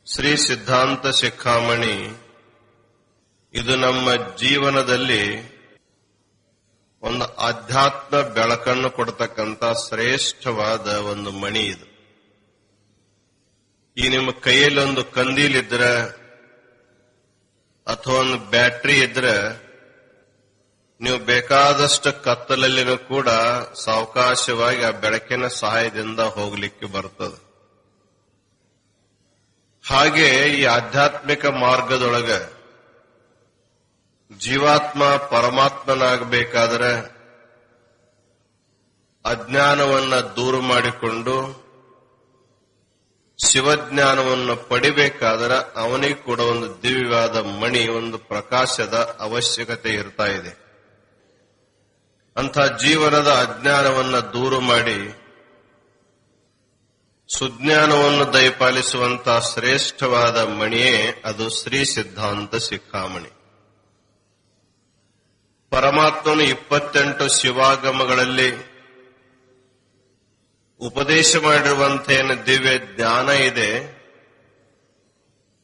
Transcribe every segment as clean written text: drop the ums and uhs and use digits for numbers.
ಶ್ರೀ ಸಿದ್ಧಾಂತ ಶಿಖಾಮಣಿ ಇದು ನಮ್ಮ ಜೀವನದಲ್ಲಿ ಒಂದು ಆಧ್ಯಾತ್ಮ ಬೆಳಕನ್ನು ಕೊಡತಕ್ಕಂಥ ಶ್ರೇಷ್ಠವಾದ ಒಂದು ಮಣಿ ಇದು. ಈ ನಿಮ್ಮ ಕೈಯಲ್ಲಿ ಒಂದು ಕಂದೀಲಿದ್ರೆ ಅಥವಾ ಒಂದು ಬ್ಯಾಟ್ರಿ ಇದ್ರೆ ನೀವು ಬೇಕಾದಷ್ಟು ಕತ್ತಲಲ್ಲಿನೂ ಕೂಡ ಸಾವಕಾಶವಾಗಿ ಆ ಬೆಳಕಿನ ಸಹಾಯದಿಂದ ಹೋಗ್ಲಿಕ್ಕೆ ಬರ್ತದೆ. ಹಾಗೆ ಈ ಆಧ್ಯಾತ್ಮಿಕ ಮಾರ್ಗದೊಳಗೆ ಜೀವಾತ್ಮ ಪರಮಾತ್ಮನಾಗಬೇಕಾದರೆ ಅಜ್ಞಾನವನ್ನ ದೂರ ಮಾಡಿಕೊಂಡು ಶಿವಜ್ಞಾನವನ್ನು ಪಡಿಬೇಕಾದರೆ ಅವನಿಗೆ ಕೂಡ ಒಂದು ದಿವ್ಯವಾದ ಮಣಿ, ಒಂದು ಪ್ರಕಾಶದ ಅವಶ್ಯಕತೆ ಇರ್ತಾ ಇದೆ. ಅಂಥ ಜೀವನದ ಅಜ್ಞಾನವನ್ನ ದೂರ ಮಾಡಿ ಸುಜ್ಞಾನವನ್ನು ದಯಪಾಲಿಸುವಂತಹ ಶ್ರೇಷ್ಠವಾದ ಮಣಿಯೇ ಅದು ಶ್ರೀ ಸಿದ್ಧಾಂತ ಶಿಖಾಮಣಿ. ಪರಮಾತ್ಮನು 28 ಶಿವಾಗಮಗಳಲ್ಲಿ ಉಪದೇಶ ಮಾಡಿರುವಂಥ ಏನು ದಿವ್ಯ ಜ್ಞಾನ ಇದೆ,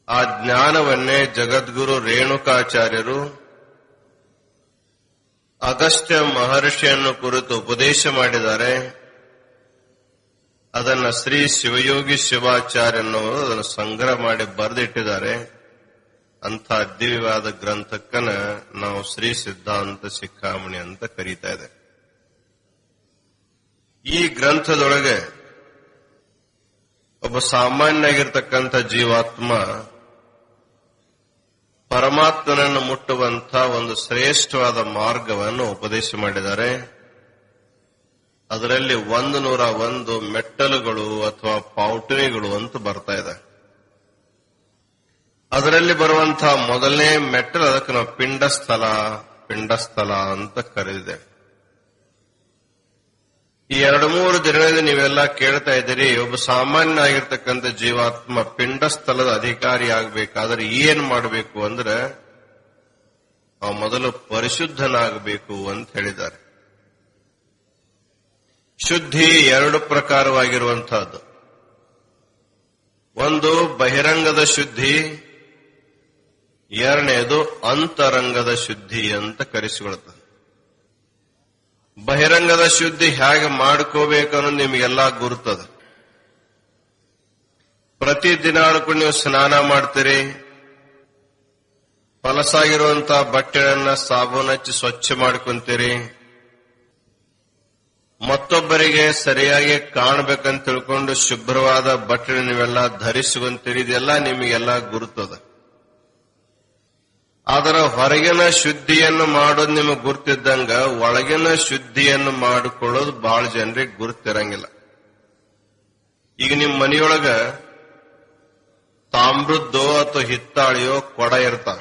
ಆ ಜ್ಞಾನವನ್ನೇ ಜಗದ್ಗುರು ರೇಣುಕಾಚಾರ್ಯರು ಅಗಸ್ತ್ಯ ಮಹರ್ಷಿಯನ್ನು ಕುರಿತು ಉಪದೇಶ ಮಾಡಿದ್ದಾರೆ. ಅದನ್ನ ಶ್ರೀ ಶಿವಯೋಗಿ ಶಿವಾಚಾರ್ಯನವರು ಅದನ್ನು ಸಂಗ್ರಹ ಮಾಡಿ ಬರೆದಿಟ್ಟಿದ್ದಾರೆ. ಅಂಥ ದಿವ್ಯವಾದ ಗ್ರಂಥಕ್ಕನ ನಾವು ಶ್ರೀ ಸಿದ್ಧಾಂತ ಶಿಖಾಮಣಿ ಅಂತ ಕರೀತಾ ಇದೆ. ಈ ಗ್ರಂಥದೊಳಗೆ ಒಬ್ಬ ಸಾಮಾನ್ಯವಾಗಿರ್ತಕ್ಕಂಥ ಜೀವಾತ್ಮ ಪರಮಾತ್ಮನನ್ನು ಮುಟ್ಟುವಂಥ ಒಂದು ಶ್ರೇಷ್ಠವಾದ ಮಾರ್ಗವನ್ನು ಉಪದೇಶ ಮಾಡಿದ್ದಾರೆ. ಅದರಲ್ಲಿ 101 ಮೆಟ್ಟಲುಗಳು ಅಥವಾ ಪೌಟಣಿಗಳು ಅಂತ ಬರ್ತಾ ಇದೆ. ಅದರಲ್ಲಿ ಬರುವಂತಹ ಮೊದಲನೇ ಮೆಟ್ಟಲು ಅದಕ್ಕೆ ನಾವು ಪಿಂಡಸ್ಥಲ ಅಂತ ಕರೆದಿದೆ. ಈ 2-3 ದಿನಗಳಿಂದ ನೀವೆಲ್ಲ ಕೇಳ್ತಾ ಇದ್ದೀರಿ, ಒಬ್ಬ ಸಾಮಾನ್ಯ ಆಗಿರ್ತಕ್ಕಂಥ ಜೀವಾತ್ಮ ಪಿಂಡಸ್ಥಲದ ಅಧಿಕಾರಿ ಆಗಬೇಕಾದ್ರೆ ಏನ್ ಮಾಡಬೇಕು ಅಂದ್ರೆ ಅವ ಮೊದಲು ಪರಿಶುದ್ಧನಾಗಬೇಕು ಅಂತ ಹೇಳಿದ್ದಾರೆ. ಶುದ್ಧಿ 2 ಪ್ರಕಾರವಾಗಿರುವಂತಹದ್ದು. ಒಂದು ಬಹಿರಂಗದ ಶುದ್ಧಿ, ಎರಡನೇದು ಅಂತರಂಗದ ಶುದ್ಧಿ ಅಂತ ಕರೆಸಿಕೊಳ್ಳುತ್ತದೆ. ಬಹಿರಂಗದ ಶುದ್ಧಿ ಹೇಗೆ ಮಾಡ್ಕೋಬೇಕು ಅನ್ನೋದು ನಿಮಗೆಲ್ಲ ಗುರುತದ. ಪ್ರತಿದಿನ ನೀವು ಸ್ನಾನ ಮಾಡ್ತೀರಿ, ಪಲಸಾಗಿರುವಂತಹ ಬಟ್ಟೆಗಳನ್ನ ಸಾಬೂನು ಹಚ್ಚಿ ಸ್ವಚ್ಛ ಮಾಡ್ಕೊಂತೀರಿ, ಮತ್ತೊಬ್ಬರಿಗೆ ಸರಿಯಾಗಿ ಕಾಣಬೇಕಂತ ತಿಳ್ಕೊಂಡು ಶುಭ್ರವಾದ ಬಟ್ಟೆ ನೀವೆಲ್ಲ ಧರಿಸುವಂತೀರಿ. ಇದೆಲ್ಲ ನಿಮಗೆಲ್ಲ ಗುರುತದ. ಆದರೆ ಹೊರಗಿನ ಶುದ್ಧಿಯನ್ನು ಮಾಡೋದು ನಿಮಗೆ ಗುರ್ತಿದ್ದಂಗ ಒಳಗಿನ ಶುದ್ಧಿಯನ್ನು ಮಾಡಿಕೊಳ್ಳೋದು ಬಹಳ ಜನರಿಗೆ ಗುರುತಿರಂಗಿಲ್ಲ. ಈಗ ನಿಮ್ಮ ಮನೆಯೊಳಗ ತಾಮ್ರದ್ದೋ ಅಥವಾ ಹಿತ್ತಾಳಿಯೋ ಕೊಡ ಇರ್ತಾವ.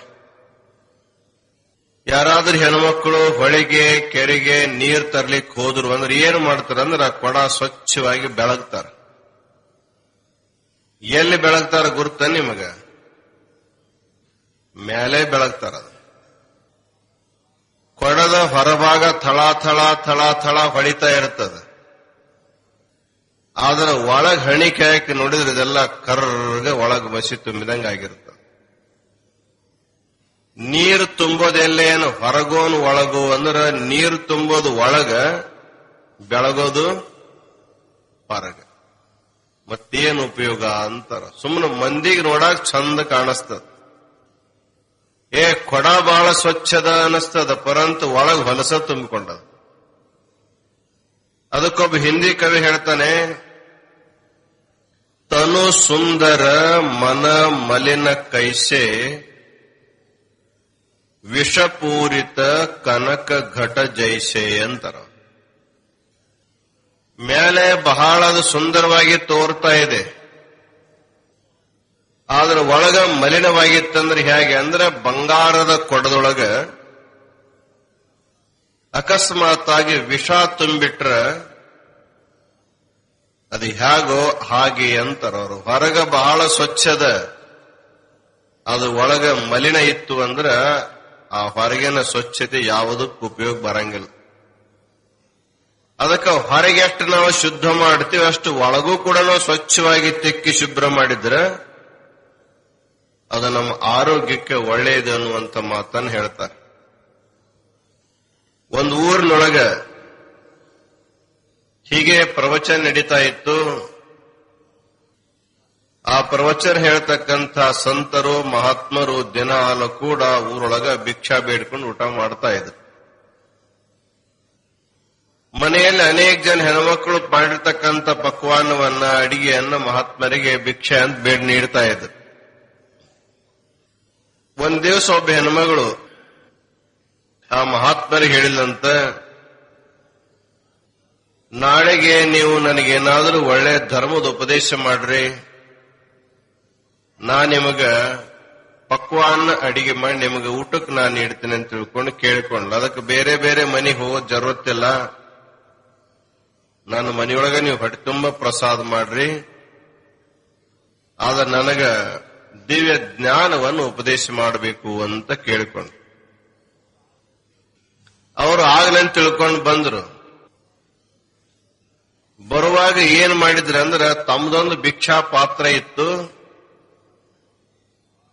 ಯಾರಾದ್ರೂ ಹೆಣ್ಮಕ್ಳು ಹೊಳೆಗೆ ಕೆರೆಗೆ ನೀರ್ ತರ್ಲಿಕ್ಕೆ ಹೋದ್ರು ಅಂದ್ರೆ ಏನು ಮಾಡ್ತಾರಂದ್ರೆ ಆ ಕೊಡ ಸ್ವಚ್ಛವಾಗಿ ಬೆಳಗ್ತಾರ. ಎಲ್ಲಿ ಬೆಳಗ್ತಾರ ಗುರುತ ನಿಮಗ? ಮೇಲೆ ಬೆಳಗ್ತಾರ. ಕೊಡದ ಹೊರಭಾಗ ಥಳ ಹೊಡಿತಾ ಇರ್ತದೆ. ಆದ್ರೆ ಒಳಗ್ ಹಣಿಕೆ ಹಾಕಿ ನೋಡಿದ್ರೆ ಇದೆಲ್ಲ ಕರ್ರಗೆ ಒಳಗ್ ಮಸಿ ತುಂಬಿದಂಗ ಆಗಿರ್ತದೆ. ನೀರು ತುಂಬೋದೆಲ್ಲೇನು ಹೊರಗೋನು ಒಳಗು ಅಂದ್ರೆ ನೀರು ತುಂಬೋದು ಒಳಗ, ಬೆಳಗೋದು ಹೊರಗ. ಮತ್ತೇನು ಉಪಯೋಗ ಅಂತಾರ. ಸುಮ್ಮನೆ ಮಂದಿಗೆ ನೋಡಕ್ ಚಂದ ಕಾಣಿಸ್ತದ. ಕೊಡ ಬಹಳ ಸ್ವಚ್ಛದ ಅನಿಸ್ತದ, ಪರಂತು ಒಳಗ್ ಹೊಲಸ ತುಂಬಿಕೊಂಡದ. ಅದಕ್ಕೊಬ್ಬ ಹಿಂದಿ ಕವಿ ಹೇಳ್ತಾನೆ, ತನು ಸುಂದರ ಮನ ಮಲಿನ ಕೈಸೆ ವಿಷಪೂರಿತ ಕನಕ ಘಟ ಜೈಸೆ ಅಂತಾರ. ಮೇಲೆ ಬಹಳ ಅದು ಸುಂದರವಾಗಿ ತೋರ್ತಾ ಇದೆ, ಆದ್ರೆ ಒಳಗ ಮಲಿನವಾಗಿತ್ತಂದ್ರೆ ಹೇಗೆ ಅಂದ್ರೆ ಬಂಗಾರದ ಕೊಡದೊಳಗ ಅಕಸ್ಮಾತ್ ಆಗಿ ವಿಷ ತುಂಬಿಟ್ರ ಅದು ಹೇಗೋ ಹಾಗೆ ಅಂತಾರ ಅವರು. ಹೊರಗ ಬಹಳ ಸ್ವಚ್ಛದ, ಅದು ಒಳಗ ಮಲಿನ ಇತ್ತು ಅಂದ್ರ ಆ ಹೊರಗಿನ ಸ್ವಚ್ಛತೆ ಯಾವುದಕ್ಕೂ ಉಪಯೋಗ ಬರಂಗಿಲ್ಲ. ಅದಕ್ಕೆ ಹೊರಗೆ ಎಷ್ಟು ನಾವು ಶುದ್ಧ ಮಾಡ್ತೀವಿ ಅಷ್ಟು ಒಳಗೂ ಕೂಡ ನಾವು ಸ್ವಚ್ಛವಾಗಿ ತಿಕ್ಕಿ ಶುಭ್ರ ಮಾಡಿದ್ರೆ ಅದು ನಮ್ಮ ಆರೋಗ್ಯಕ್ಕೆ ಒಳ್ಳೆಯದು ಅನ್ನುವಂಥ ಮಾತನ್ನು ಹೇಳ್ತಾರೆ. ಒಂದು ಊರಿನೊಳಗ ಹೀಗೆ ಪ್ರವಚನ ನಡೀತಾ ಇತ್ತು. ಆ ಪ್ರವಚನ ಹೇಳ್ತಕ್ಕಂಥ ಸಂತರು ಮಹಾತ್ಮರು ದಿನಾಲು ಕೂಡ ಊರೊಳಗ ಭಿಕ್ಷಾ ಬೇಡ್ಕೊಂಡು ಊಟ ಮಾಡ್ತಾ ಇದ್ರು. ಮನೆಯಲ್ಲಿ ಅನೇಕ ಜನ ಹೆಣ್ಮಕ್ಳು ಮಾಡಿರ್ತಕ್ಕಂಥ ಪಕ್ವಾನವನ್ನ ಅಡಿಗೆಯನ್ನ ಮಹಾತ್ಮರಿಗೆ ಭಿಕ್ಷೆ ಅಂತ ಬೇಡ ನೀಡ್ತಾ ಇದ್ರು. ಒಂದ್ ದಿವಸ ಒಬ್ಬ ಹೆಣ್ಮಗಳು ಆ ಮಹಾತ್ಮರಿಗೆ ಹೇಳಿಲ್ಲಂತ, ನಾಳೆಗೆ ನೀವು ನನಗೇನಾದ್ರೂ ಒಳ್ಳೆ ಧರ್ಮದ ಉಪದೇಶ ಮಾಡ್ರಿ, ನಾ ನಿಮಗ ಪಕ್ವಾನ್ನ ಅಡಿಗೆ ಮಾಡಿ ನಿಮಗೆ ಊಟಕ್ಕೆ ನಾನು ನೀಡ್ತೀನಿ ಅಂತ ತಿಳ್ಕೊಂಡು ಕೇಳಿಕೊಂಡ್ಲ. ಅದಕ್ಕೆ ಬೇರೆ ಬೇರೆ ಮನೆಗೆ ಹೋಗೋದ್ ಜರುತ್ತಿಲ್ಲ, ನನ್ನ ಮನೆಯೊಳಗ ನೀವು ಹೊಟ್ಟೆ ತುಂಬ ಪ್ರಸಾದ ಮಾಡ್ರಿ, ಆದ್ರೆ ನನಗ ದಿವ್ಯ ಜ್ಞಾನವನ್ನು ಉಪದೇಶ ಮಾಡಬೇಕು ಅಂತ ಕೇಳಿಕೊಂಡು ಅವರು ಆಗ್ಲಂತ ತಿಳ್ಕೊಂಡು ಬಂದ್ರು. ಬರುವಾಗ ಏನ್ ಮಾಡಿದ್ರು ಅಂದ್ರೆ, ತಮ್ಮದೊಂದು ಭಿಕ್ಷಾ ಪಾತ್ರ ಇತ್ತು.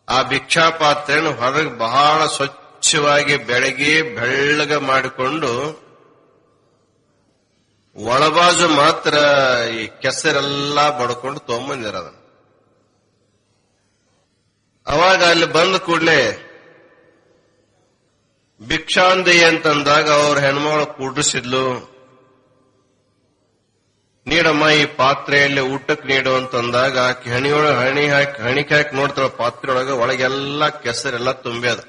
ಆ ಭಿಕ್ಷಾ ಪಾತ್ರೆಯನ್ನು ಹೊರಗೆ ಬಹಳ ಸ್ವಚ್ಛವಾಗಿ ಬೆಳಗ್ಗೆ ಬೆಳ್ಳಗ ಮಾಡಿಕೊಂಡು ಒಳಬಾಜು ಮಾತ್ರ ಈ ಕೆಸರೆಲ್ಲ ಬಡ್ಕೊಂಡು ತಗೊಂಬಂದಿರ. ಅವಾಗ ಅಲ್ಲಿ ಬಂದ ಕೂಡಲೇ ಭಿಕ್ಷಾಂದಿ ಅಂತಂದಾಗ ಅವ್ರ ಹೆಣ್ಮಗಳು ಕೂಡಿಸಿದ್ಲು. ನೀಡಮ್ಮ ಈ ಪಾತ್ರೆಯಲ್ಲಿ ಊಟಕ್ಕೆ ನೀಡು ಅಂತಂದಾಗ ಆಕೆ ಹಣಿಯೊಳಗೆ ಹಣಿಕೆ ಹಾಕಿ ನೋಡ್ತಾಳ, ಪಾತ್ರೆಯೊಳಗೆ ಒಳಗೆಲ್ಲ ಕೆಸರೆಲ್ಲ ತುಂಬ್ಯದ.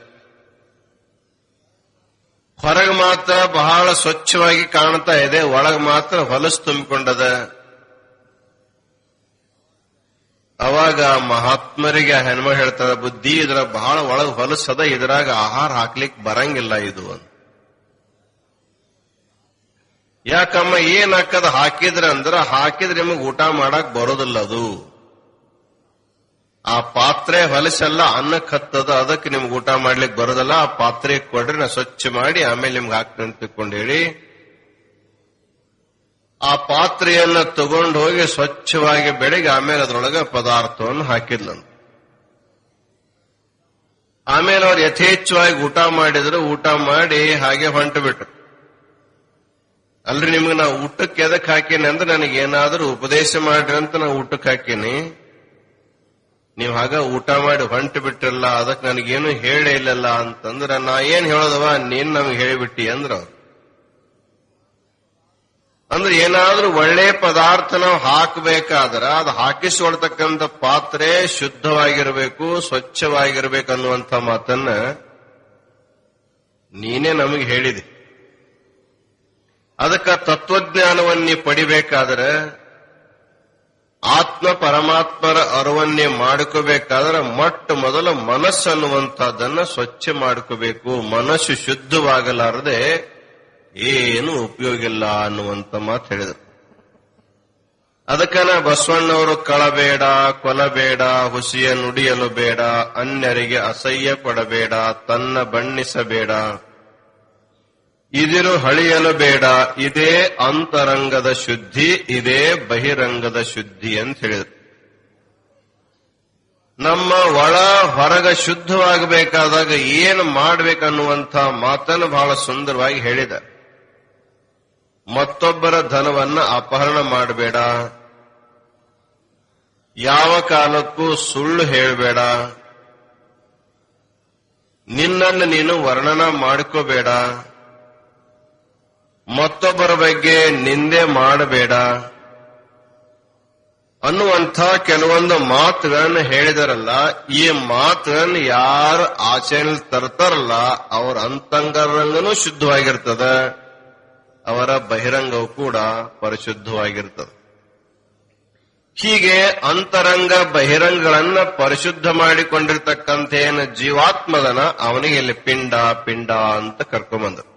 ಹೊರಗೆ ಮಾತ್ರ ಬಹಳ ಸ್ವಚ್ಛವಾಗಿ ಕಾಣ್ತಾ ಇದೆ, ಒಳಗೆ ಮಾತ್ರ ಹೊಲಸು ತುಂಬಿಕೊಂಡದ. ಅವಾಗ ಮಹಾತ್ಮರಿಗೆ ಆ ಹೆಣ್ಮ ಹೇಳ್ತಾರ, ಬುದ್ಧಿ ಇದ್ರ ಬಹಳ ಒಳಗೆ ಹೊಲಸದ, ಇದ್ರಾಗ ಆಹಾರ ಹಾಕ್ಲಿಕ್ಕೆ ಬರಂಗಿಲ್ಲ ಇದು ಅಂತ. ಯಾಕಮ್ಮ ಏನ್ ಹಾಕದ ಹಾಕಿದ್ರ ಅಂದ್ರ, ಹಾಕಿದ್ರೆ ನಿಮಗ್ ಊಟ ಮಾಡಕ್ ಬರೋದಿಲ್ಲ. ಅದು ಆ ಪಾತ್ರೆ ಹೊಲಸೆಲ್ಲ ಅನ್ನಕ್ಕೆ ಹತ್ತದ, ಅದಕ್ಕೆ ನಿಮ್ಗೆ ಊಟ ಮಾಡ್ಲಿಕ್ಕೆ ಬರೋದಲ್ಲ. ಆ ಪಾತ್ರೆ ಕೊಡ್ರಿ, ನಾ ಸ್ವಚ್ಛ ಮಾಡಿ ಆಮೇಲೆ ನಿಮ್ಗೆ ಹಾಕ್ತೀನಿ ಅಂತ ತಿಳ್ಕೊಂಡು ಹೇಳಿ ಆ ಪಾತ್ರೆಯನ್ನ ತಗೊಂಡು ಹೋಗಿ ಸ್ವಚ್ಛವಾಗಿ ಬೆಳಗ್ಗೆ ಆಮೇಲೆ ಅದ್ರೊಳಗೆ ಪದಾರ್ಥವನ್ನು ಹಾಕಿದ್ಲಂತ. ಆಮೇಲೆ ಅವ್ರು ಯಥೇಚ್ಛವಾಗಿ ಊಟ ಮಾಡಿದ್ರು. ಊಟ ಮಾಡಿ ಹಾಗೆ ಹೊಂಟು ಬಿಟ್ರು. ಅಲ್ರಿ, ನಿಮ್ಗೆ ನಾ ಊಟಕ್ಕೆ ಎದಕ್ ಹಾಕೀನಿ ಅಂದ್ರೆ, ನನಗೇನಾದ್ರೂ ಉಪದೇಶ ಮಾಡ್ರಿ ಅಂತ ನಾ ಊಟಕ್ಕೆ ಹಾಕೀನಿ, ನೀವ್ ಹಾಗ ಊಟ ಮಾಡಿ ಹೊಂಟು ಬಿಟ್ರಲ್ಲ, ಅದಕ್ಕೆ ನನಗೇನು ಹೇಳೇ ಇಲ್ಲಲ್ಲ ಅಂತಂದ್ರ, ನಾ ಏನ್ ಹೇಳೋದವ ನೀನ್ ನಮ್ಗೆ ಹೇಳಿಬಿಟ್ಟಿ ಅಂದ್ರ. ಅಂದ್ರೆ ಏನಾದ್ರೂ ಒಳ್ಳೆ ಪದಾರ್ಥ ನಾವು ಹಾಕಬೇಕಾದ್ರ ಅದು ಹಾಕಿಸಿಕೊಳ್ತಕ್ಕಂಥ ಪಾತ್ರೆ ಶುದ್ಧವಾಗಿರ್ಬೇಕು, ಸ್ವಚ್ಛವಾಗಿರ್ಬೇಕು ಅನ್ನುವಂಥ ಮಾತನ್ನ ನೀನೇ ನಮಗೆ ಹೇಳಿದೆ. ಅದಕ್ಕೆ ತತ್ವಜ್ಞಾನವನ್ನೇ ಪಡಿಬೇಕಾದ್ರೆ, ಆತ್ಮ ಪರಮಾತ್ಮರ ಅರಿವನ್ನೇ ಮಾಡ್ಕೋಬೇಕಾದ್ರೆ ಮೊಟ್ಟ ಮೊದಲು ಮನಸ್ಸನ್ನುವಂತಹದನ್ನ ಸ್ವಚ್ಛ ಮಾಡ್ಕೋಬೇಕು. ಮನಸ್ಸು ಶುದ್ಧವಾಗಲಾರದೆ ಏನು ಉಪಯೋಗ ಇಲ್ಲ ಅನ್ನುವಂತ ಮಾತು ಹೇಳಿದರು. ಅದಕ್ಕನ ಬಸವಣ್ಣವರು ಕಳಬೇಡ, ಕೊಲಬೇಡ, ಹುಸಿಯ ನುಡಿಯಲು ಬೇಡ, ಅನ್ಯರಿಗೆ ಅಸಹ್ಯ ಪಡಬೇಡ, ತನ್ನ ಬಣ್ಣಿಸಬೇಡ, ಇದಿರು ಹಳಿಯಲು ಬೇಡ, ಇದೇ ಅಂತರಂಗದ ಶುದ್ಧಿ, ಇದೇ ಬಹಿರಂಗದ ಶುದ್ಧಿ ಅಂತ ಹೇಳಿದರು. ನಮ್ಮ ಒಳ ಹೊರಗ ಶುದ್ಧವಾಗಬೇಕಾದಾಗ ಏನು ಮಾಡಬೇಕನ್ನುವಂಥ ಮಾತನ್ನು ಬಹಳ ಸುಂದರವಾಗಿ ಹೇಳಿದ. ಮತ್ತೊಬ್ಬರ ಧನವನ್ನ ಅಪಹರಣ ಮಾಡಬೇಡ, ಯಾವ ಕಾಲಕ್ಕೂ ಸುಳ್ಳು ಹೇಳಬೇಡ, ನಿನ್ನನ್ನು ನೀನು ವರ್ಣನ ಮಾಡ್ಕೋಬೇಡ, ಮತ್ತೊಬ್ಬರ ಬಗ್ಗೆ ನಿಂದೆ ಮಾಡಬೇಡ ಅನ್ನುವಂಥ ಕೆಲವೊಂದು ಮಾತುಗಳನ್ನು ಹೇಳಿದಾರಲ್ಲ. ಈ ಮಾತುಗಳನ್ನು ಯಾರು ಆಚರಣೆ ತರ್ತಾರಲ್ಲ ಅವರ ಅಂತರಂಗನೂ ಶುದ್ಧವಾಗಿರ್ತದ, ಅವರ ಬಹಿರಂಗವು ಕೂಡ ಪರಿಶುದ್ಧವಾಗಿರ್ತದೆ. ಹೀಗೆ ಅಂತರಂಗ ಬಹಿರಂಗಗಳನ್ನ ಪರಿಶುದ್ಧ ಮಾಡಿಕೊಂಡಿರ್ತಕ್ಕಂಥ ಏನು ಜೀವಾತ್ಮದನ ಅವನಿಗೆ ಇಲ್ಲಿ ಪಿಂಡ ಪಿಂಡ ಅಂತ ಕರ್ಕೊಂಬಂದರು.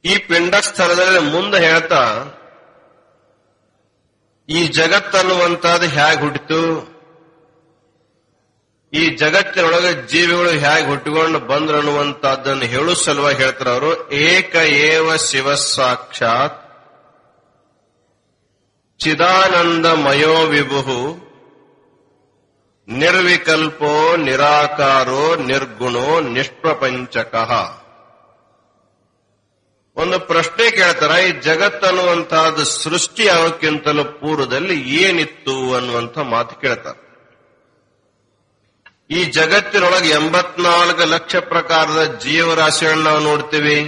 ಈ ಪಿಂಡ ಸ್ಥಳದಲ್ಲಿ ಮುಂದೆ ಹೇಳ್ತಾ, ಈ ಜಗತ್ತನ್ನುವಂತಹದ್ದು ಹೇಗೆ ಹುಟ್ಟಿತು, ಈ ಜಗತ್ತಿನೊಳಗೆ ಜೀವಿಗಳು ಹೇಗೆ ಹುಟ್ಟಿಕೊಂಡು ಬಂದ್ರು ಅನ್ನುವಂತಹದ್ದನ್ನು ಹೇಳೋ ಸಲುವಾಗಿ ಹೇಳ್ತಾರೆ ಅವರು. ಏಕ ಏವ ಶಿವ ಸಾಕ್ಷಾತ್ ಚಿದಾನಂದಮಯೋ ವಿಭು ನಿರ್ವಿಕಲ್ಪೋ ನಿರಾಕಾರೋ ನಿರ್ಗುಣೋ ನಿಷ್ಪ್ರಪಂಚಕಃ. ಒಂದು ಪ್ರಶ್ನೆ ಕೇಳ್ತಾರ, ಈ ಜಗತ್ತನ್ನುವಂತಹದ್ದು ಸೃಷ್ಟಿ ಆಗೋಕ್ಕಿಂತಲೂ ಪೂರ್ವದಲ್ಲಿ ಏನಿತ್ತು ಅನ್ನುವಂಥ ಮಾತು ಕೇಳ್ತಾರೆ. ಈ ಜಗತ್ತಿನೊಳಗೆ 84 ಲಕ್ಷ ಪ್ರಕಾರದ ಜೀವರಾಶಿಗಳನ್ನ ನಾವು ನೋಡ್ತೀವಿ.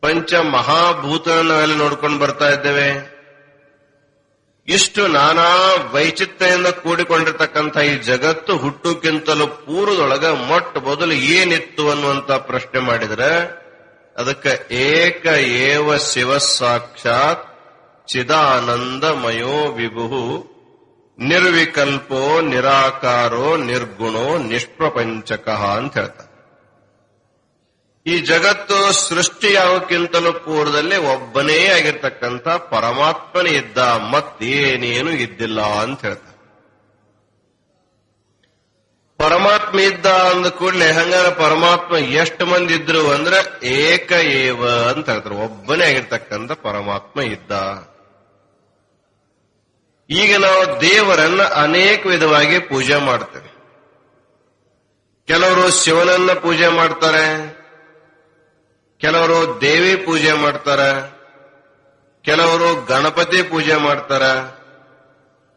ಪಂಚ ಮಹಾಭೂತ ನಾವೆಲ್ಲ ನೋಡ್ಕೊಂಡು ಬರ್ತಾ ಇದ್ದೇವೆ. ಇಷ್ಟು ನಾನಾ ವೈಚಿತ್ರ್ಯದಿಂದ ಕೂಡಿಕೊಂಡಿರ್ತಕ್ಕಂಥ ಈ ಜಗತ್ತು ಹುಟ್ಟುಕ್ಕಿಂತಲೂ ಪೂರ್ವದೊಳಗ ಮೊಟ್ಟ ಮೊದಲು ಏನಿತ್ತು ಅನ್ನುವಂತ ಪ್ರಶ್ನೆ ಮಾಡಿದ್ರೆ ಅದಕ್ಕೆ ಏಕ ಏವ ಶಿವ ಸಾಕ್ಷಾತ್ ಚಿದಾನಂದಮಯೋ ವಿಭು ನಿರ್ವಿಕಲ್ಪೋ ನಿರಾಕಾರೋ ನಿರ್ಗುಣೋ ನಿಷ್ಪ್ರಪಂಚಕಃ ಅಂತ ಹೇಳ್ತಾರೆ. ಈ ಜಗತ್ತು ಸೃಷ್ಟಿಯಾಗೋಕ್ಕಿಂತಲೂ ಪೂರ್ವದಲ್ಲಿ ಒಬ್ಬನೇ ಆಗಿರ್ತಕ್ಕಂಥ ಪರಮಾತ್ಮನೇ ಇದ್ದ, ಮತ್ತೇನೇನು ಇದ್ದಿಲ್ಲ ಅಂತ ಹೇಳ್ತಾರೆ. ಪರಮಾತ್ಮ ಇದ್ದ ಅಂದ ಕೂಡಲೇ ಹಂಗಾರೆ ಪರಮಾತ್ಮ ಎಷ್ಟು ಮಂದಿ ಇದ್ರು ಅಂದ್ರೆ ಏಕ ಏವ ಅಂತ ಹೇಳ್ತಾರೆ. ಒಬ್ಬನೇ ಆಗಿರ್ತಕ್ಕಂಥ ಪರಮಾತ್ಮ ಇದ್ದ. ಈಗ ನಾವು ದೇವರನ್ನ ಅನೇಕ ವಿಧವಾಗಿ ಪೂಜೆ ಮಾಡ್ತೇವೆ. ಕೆಲವರು ಶಿವನನ್ನ ಪೂಜೆ ಮಾಡ್ತಾರೆ, ಕೆಲವರು ದೇವಿ ಪೂಜೆ ಮಾಡ್ತಾರೆ, ಕೆಲವರು ಗಣಪತಿ ಪೂಜೆ ಮಾಡ್ತಾರೆ,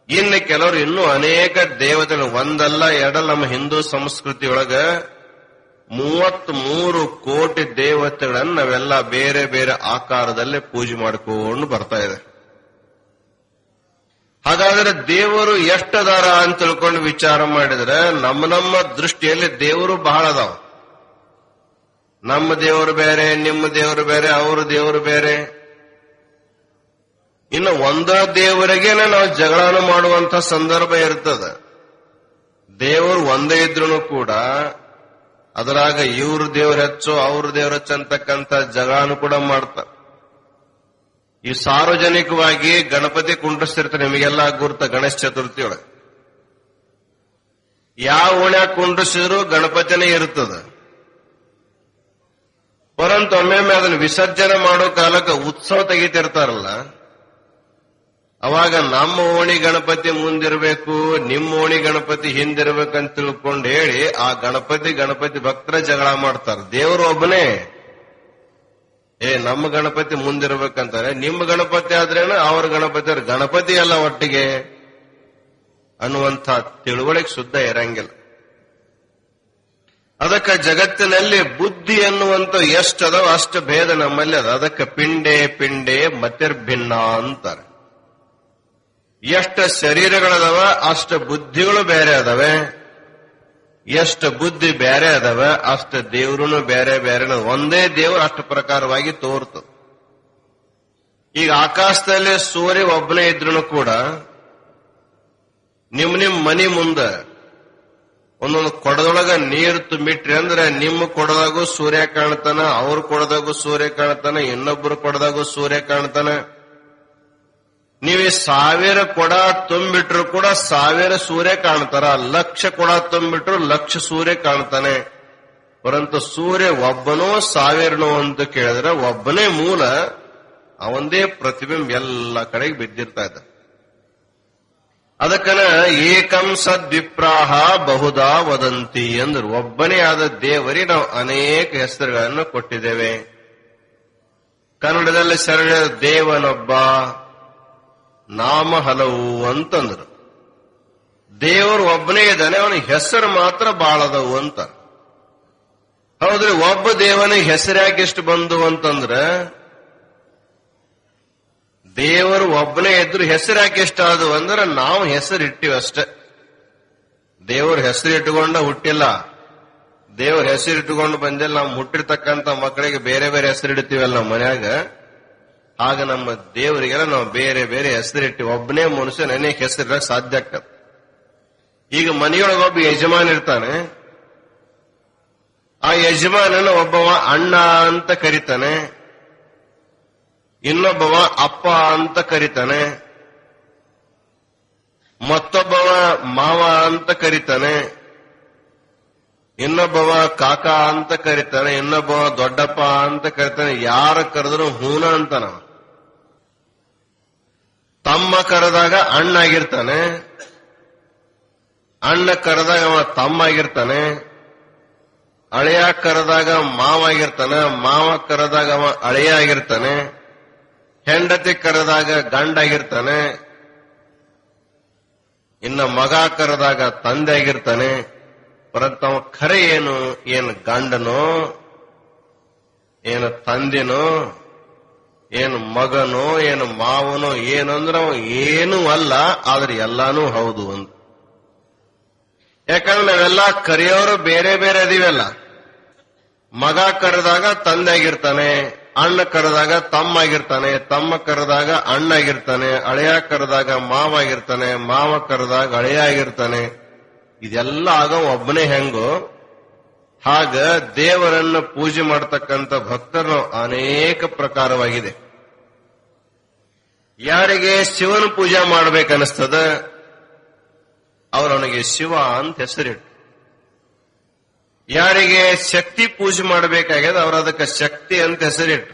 ಇನ್ನು ಕೆಲವರು ಇನ್ನೂ ಅನೇಕ ದೇವತೆಗಳು, ಒಂದಲ್ಲ ಎರಡಲ್ಲ. ನಮ್ಮ ಹಿಂದೂ ಸಂಸ್ಕೃತಿಯೊಳಗ 33 ಕೋಟಿ ದೇವತೆಗಳನ್ನ ನಾವೆಲ್ಲ ಬೇರೆ ಬೇರೆ ಆಕಾರದಲ್ಲಿ ಪೂಜೆ ಮಾಡಿಕೊಂಡು ಬರ್ತಾ ಇದೆ. ಹಾಗಾದ್ರೆ ದೇವರು ಎಷ್ಟದಾರ ಅಂತ ತಿಳ್ಕೊಂಡು ವಿಚಾರ ಮಾಡಿದ್ರೆ ನಮ್ಮ ದೃಷ್ಟಿಯಲ್ಲಿ ದೇವರು ಬಹಳ ಅದಾವ. ನಮ್ಮ ದೇವರು ಬೇರೆ, ನಿಮ್ಮ ದೇವರು ಬೇರೆ, ಅವ್ರ ದೇವರು ಬೇರೆ. ಇನ್ನು ಒಂದೋ ದೇವರಿಗೇನೆ ನಾವು ಜಗಳಾನು ಮಾಡುವಂತ ಸಂದರ್ಭ ಇರ್ತದೆ. ದೇವರು ಒಂದೇ ಇದ್ರೂ ಕೂಡ ಅದರಾಗ ಇವ್ರ ದೇವ್ರ ಹೆಚ್ಚು ಅವ್ರ ದೇವ್ರ ಹೆಚ್ಚು ಅಂತಕ್ಕಂಥ ಜಗಳಾನು ಕೂಡ ಮಾಡ್ತಾರೆ. ಈ ಸಾರ್ವಜನಿಕವಾಗಿ ಗಣಪತಿ ಕುಂಡ್ರಿಸ್ತಿರ್ತಾರೆ, ನಿಮಗೆಲ್ಲ ಗುರ್ತ ಗಣೇಶ ಚತುರ್ಥಿ ಒಳಗೆ ಯಾವ ಓಣ್ಯಾಗ ಕುಂಡ್ರಿಸಿದ್ರು ಗಣಪತಿನೇ ಇರ್ತದೆ. ಪರಂತು ಒಮ್ಮೊಮ್ಮೆ ಅದನ್ನ ವಿಸರ್ಜನೆ ಮಾಡೋ ಕಾಲಕ್ಕೆ ಉತ್ಸವ ತೆಗಿತಿರ್ತಾರಲ್ಲ, ಅವಾಗ ನಮ್ಮ ಓಣಿ ಗಣಪತಿ ಮುಂದಿರಬೇಕು, ನಿಮ್ಮ ಓಣಿ ಗಣಪತಿ ಹಿಂದಿರ್ಬೇಕಂತ ತಿಳ್ಕೊಂಡು ಹೇಳಿ ಆ ಗಣಪತಿ ಭಕ್ತರ ಜಗಳ ಮಾಡ್ತಾರೆ. ದೇವರು ಒಬ್ಬನೇ, ನಮ್ಮ ಗಣಪತಿ ಮುಂದಿರ್ಬೇಕಂತಾರೆ. ನಿಮ್ಮ ಗಣಪತಿ ಆದ್ರೇನು ಅವ್ರ ಗಣಪತಿ ಎಲ್ಲ ಒಟ್ಟಿಗೆ ಅನ್ನುವಂಥ ತಿಳುವಳಿಕೆ ಶುದ್ಧ ಇರಂಗಿಲ್ಲ. ಅದಕ್ಕೆ ಜಗತ್ತಿನಲ್ಲಿ ಬುದ್ಧಿ ಅನ್ನುವಂಥ ಎಷ್ಟದವ ಅಷ್ಟು ಭೇದ ನಮ್ಮಲ್ಲಿ ಅದ. ಅದಕ್ಕೆ ಪಿಂಡೆ ಪಿಂಡೆ ಮತಿರ್ಭಿನ್ನ ಅಂತಾರೆ. ಎಷ್ಟು ಶರೀರಗಳದವ ಅಷ್ಟು ಬುದ್ಧಿಗಳು ಬೇರೆ ಅದಾವೆ, ಎಷ್ಟು ಬುದ್ಧಿ ಬೇರೆ ಅದಾವ ಅಷ್ಟು ದೇವ್ರೂ ಬೇರೆ ಬೇರೆ. ಒಂದೇ ದೇವ್ರು ಅಷ್ಟು ಪ್ರಕಾರವಾಗಿ ತೋರ್ತದೆ. ಈಗ ಆಕಾಶದಲ್ಲಿ ಸೂರ್ಯ ಒಬ್ಬನೇ ಇದ್ರು ಕೂಡ ನಿಮ್ ಮನಿ ಮುಂದೆ ಒಂದೊಂದು ಕೊಡದೊಳಗ ನೀರು ತುಂಬಿಟ್ರಿ ಅಂದ್ರೆ ನಿಮ್ಮ ಕೊಡದಾಗೂ ಸೂರ್ಯ ಕಾಣ್ತಾನ, ಅವ್ರ ಕೊಡದಾಗೂ ಸೂರ್ಯ ಕಾಣ್ತಾನ, ಇನ್ನೊಬ್ಬರು ಕೊಡದಾಗೂ ಸೂರ್ಯ ಕಾಣ್ತಾನ. ನೀವು 1000 ಕೊಡ ತುಂಬಿಟ್ರು ಕೂಡ 1000 ಸೂರ್ಯ ಕಾಣ್ತಾರ, 1,00,000 ಕೊಡ ತುಂಬಿಟ್ರು 1,00,000 ಸೂರ್ಯ ಕಾಣ್ತಾನೆ. ಪರಂತು ಸೂರ್ಯ ಒಬ್ಬನೋ 1000ನೋ ಅಂತ ಕೇಳಿದ್ರೆ ಒಬ್ಬನೇ ಮೂಲ, ಅವಂದೇ ಪ್ರತಿಬಿಂಬ ಎಲ್ಲ ಕಡೆಗೆ ಬಿದ್ದಿರ್ತಾ ಇದ್ದ. ಅದಕ್ಕನ ಏಕಂ ಸದ್ವಿಪ್ರಾಹ ಬಹುದಾ ವದಂತಿ ಅಂದ್ರು. ಒಬ್ಬನೇ ಆದ ದೇವರಿಗೆ ನಾವು ಅನೇಕ ಹೆಸರುಗಳನ್ನು ಕೊಟ್ಟಿದ್ದೇವೆ. ಕನ್ನಡದಲ್ಲಿ ಸರಳ ದೇವನೊಬ್ಬ, ನಾಮ ಹಲವು ಅಂತಂದ್ರು. ದೇವರು ಒಬ್ಬನೇ ಇದ್ದಾನೆ, ಅವನಿಗೆ ಹೆಸರು ಮಾತ್ರ ಬಾಳದವು ಅಂತ. ಹೌದ್ರಿ, ಒಬ್ಬ ದೇವನಿಗೆ ಹೆಸರು ಯಾಕೆ ಎಷ್ಟು ಬಂದು ಅಂತಂದ್ರೆ ದೇವರು ಒಬ್ಬನೇ ಇದ್ರು ಹೆಸರು ಯಾಕೆ ಎಷ್ಟು ಆದವು ಅಂದ್ರೆ ನಾವು ಹೆಸರು ಇಟ್ಟಿವಿ ಅಷ್ಟೇ. ದೇವ್ರ ಹೆಸರು ಇಟ್ಟುಕೊಂಡ ಹುಟ್ಟಿಲ್ಲ, ದೇವ್ರ ಹೆಸರು ಇಟ್ಟುಕೊಂಡು ಬಂದಿಲ್ಲ. ನಾವು ಹುಟ್ಟಿರ್ತಕ್ಕಂಥ ಮಕ್ಕಳಿಗೆ ಬೇರೆ ಬೇರೆ ಹೆಸರು ಇಡ್ತೀವಲ್ಲ ನಮ್ಮ ಮನ್ಯಾಗ, ಆಗ ನಮ್ಮ ದೇವರಿಗೆಲ್ಲ ನಾವು ಬೇರೆ ಬೇರೆ ಹೆಸರಿಟ್ಟಿವಿ. ಒಬ್ಬನೇ ಮನುಷ್ಯನ ಅನೇಕ ಹೆಸರಿಡಕ್ ಸಾಧ್ಯ ಆಗ್ತದೆ. ಈಗ ಮನೆಯೊಳಗೆ ಒಬ್ಬ ಯಜಮಾನ ಇರ್ತಾನೆ, ಆ ಯಜಮಾನನ ಒಬ್ಬವ ಅಣ್ಣ ಅಂತ ಕರೀತಾನೆ, ಇನ್ನೊಬ್ಬವ ಅಪ್ಪ ಅಂತ ಕರೀತಾನೆ, ಮತ್ತೊಬ್ಬವ ಮಾವ ಅಂತ ಕರೀತಾನೆ, ಇನ್ನೊಬ್ಬವ ಕಾಕ ಅಂತ ಕರೀತಾನೆ, ಇನ್ನೊಬ್ಬವ ದೊಡ್ಡಪ್ಪ ಅಂತ ಕರೀತಾನೆ. ಯಾರ ಕರೆದ್ರು ಹೂನ ಅಂತಾನ. ತಮ್ಮ ಕರೆದಾಗ ಅಣ್ಣಾಗಿರ್ತಾನೆ, ಅಣ್ಣ ಕರೆದಾಗ ಅವ ತಮ್ಮ ಆಗಿರ್ತಾನೆ, ಅಳಿಯ ಕರೆದಾಗ ಮಾವ ಆಗಿರ್ತಾನೆ, ಮಾವ ಕರೆದಾಗ ಅವ ಅಳಿಯ ಆಗಿರ್ತಾನೆ, ಹೆಂಡತಿ ಕರೆದಾಗ ಗಂಡ ಆಗಿರ್ತಾನೆ, ಇನ್ನ ಮಗ ಕರೆದಾಗ ತಂದೆ ಆಗಿರ್ತಾನೆ. ಪರಂತು ಅವ ಖರೆ ಏನು ಗಂಡನೋ, ಏನು ತಂದೆನೋ, ಏನು ಮಗನೋ, ಏನು ಮಾವನೋ, ಏನಂದ್ರೆ ಅವ ಏನೂ ಅಲ್ಲ, ಆದ್ರೆ ಎಲ್ಲಾನು ಹೌದು ಅಂತ. ಯಾಕಂದ್ರೆ ನಾವೆಲ್ಲ ಕರೆಯೋರು ಬೇರೆ ಬೇರೆ ಅದೀವಲ್ಲ. ಮಗ ಕರೆದಾಗ ತಂದೆ ಆಗಿರ್ತಾನೆ, ಅಣ್ಣ ಕರೆದಾಗ ತಮ್ಮ ಆಗಿರ್ತಾನೆ, ತಮ್ಮ ಕರೆದಾಗ ಅಣ್ಣ ಆಗಿರ್ತಾನೆ, ಅಳಿಯ ಕರೆದಾಗ ಮಾವ ಆಗಿರ್ತಾನೆ, ಮಾವ ಕರೆದಾಗ ಅಳಿಯ ಆಗಿರ್ತಾನೆ. ಇದೆಲ್ಲ ಆಗ ಒಬ್ಬನೇ ಹೆಂಗೋ ಹಾಗ ದೇವರನ್ನು ಪೂಜೆ ಮಾಡತಕ್ಕಂಥ ಭಕ್ತರು ಅನೇಕ ಪ್ರಕಾರವಾಗಿದೆ. ಯಾರಿಗೆ ಶಿವನ ಪೂಜೆ ಮಾಡ್ಬೇಕನ್ನಿಸ್ತದ ಅವರವನಿಗೆ ಶಿವ ಅಂತ ಹೆಸರಿಟ್ಟು, ಯಾರಿಗೆ ಶಕ್ತಿ ಪೂಜೆ ಮಾಡಬೇಕಾಗ್ಯದ ಅವ್ರ ಅದಕ್ಕೆ ಶಕ್ತಿ ಅಂತ ಹೆಸರಿಟ್ಟು,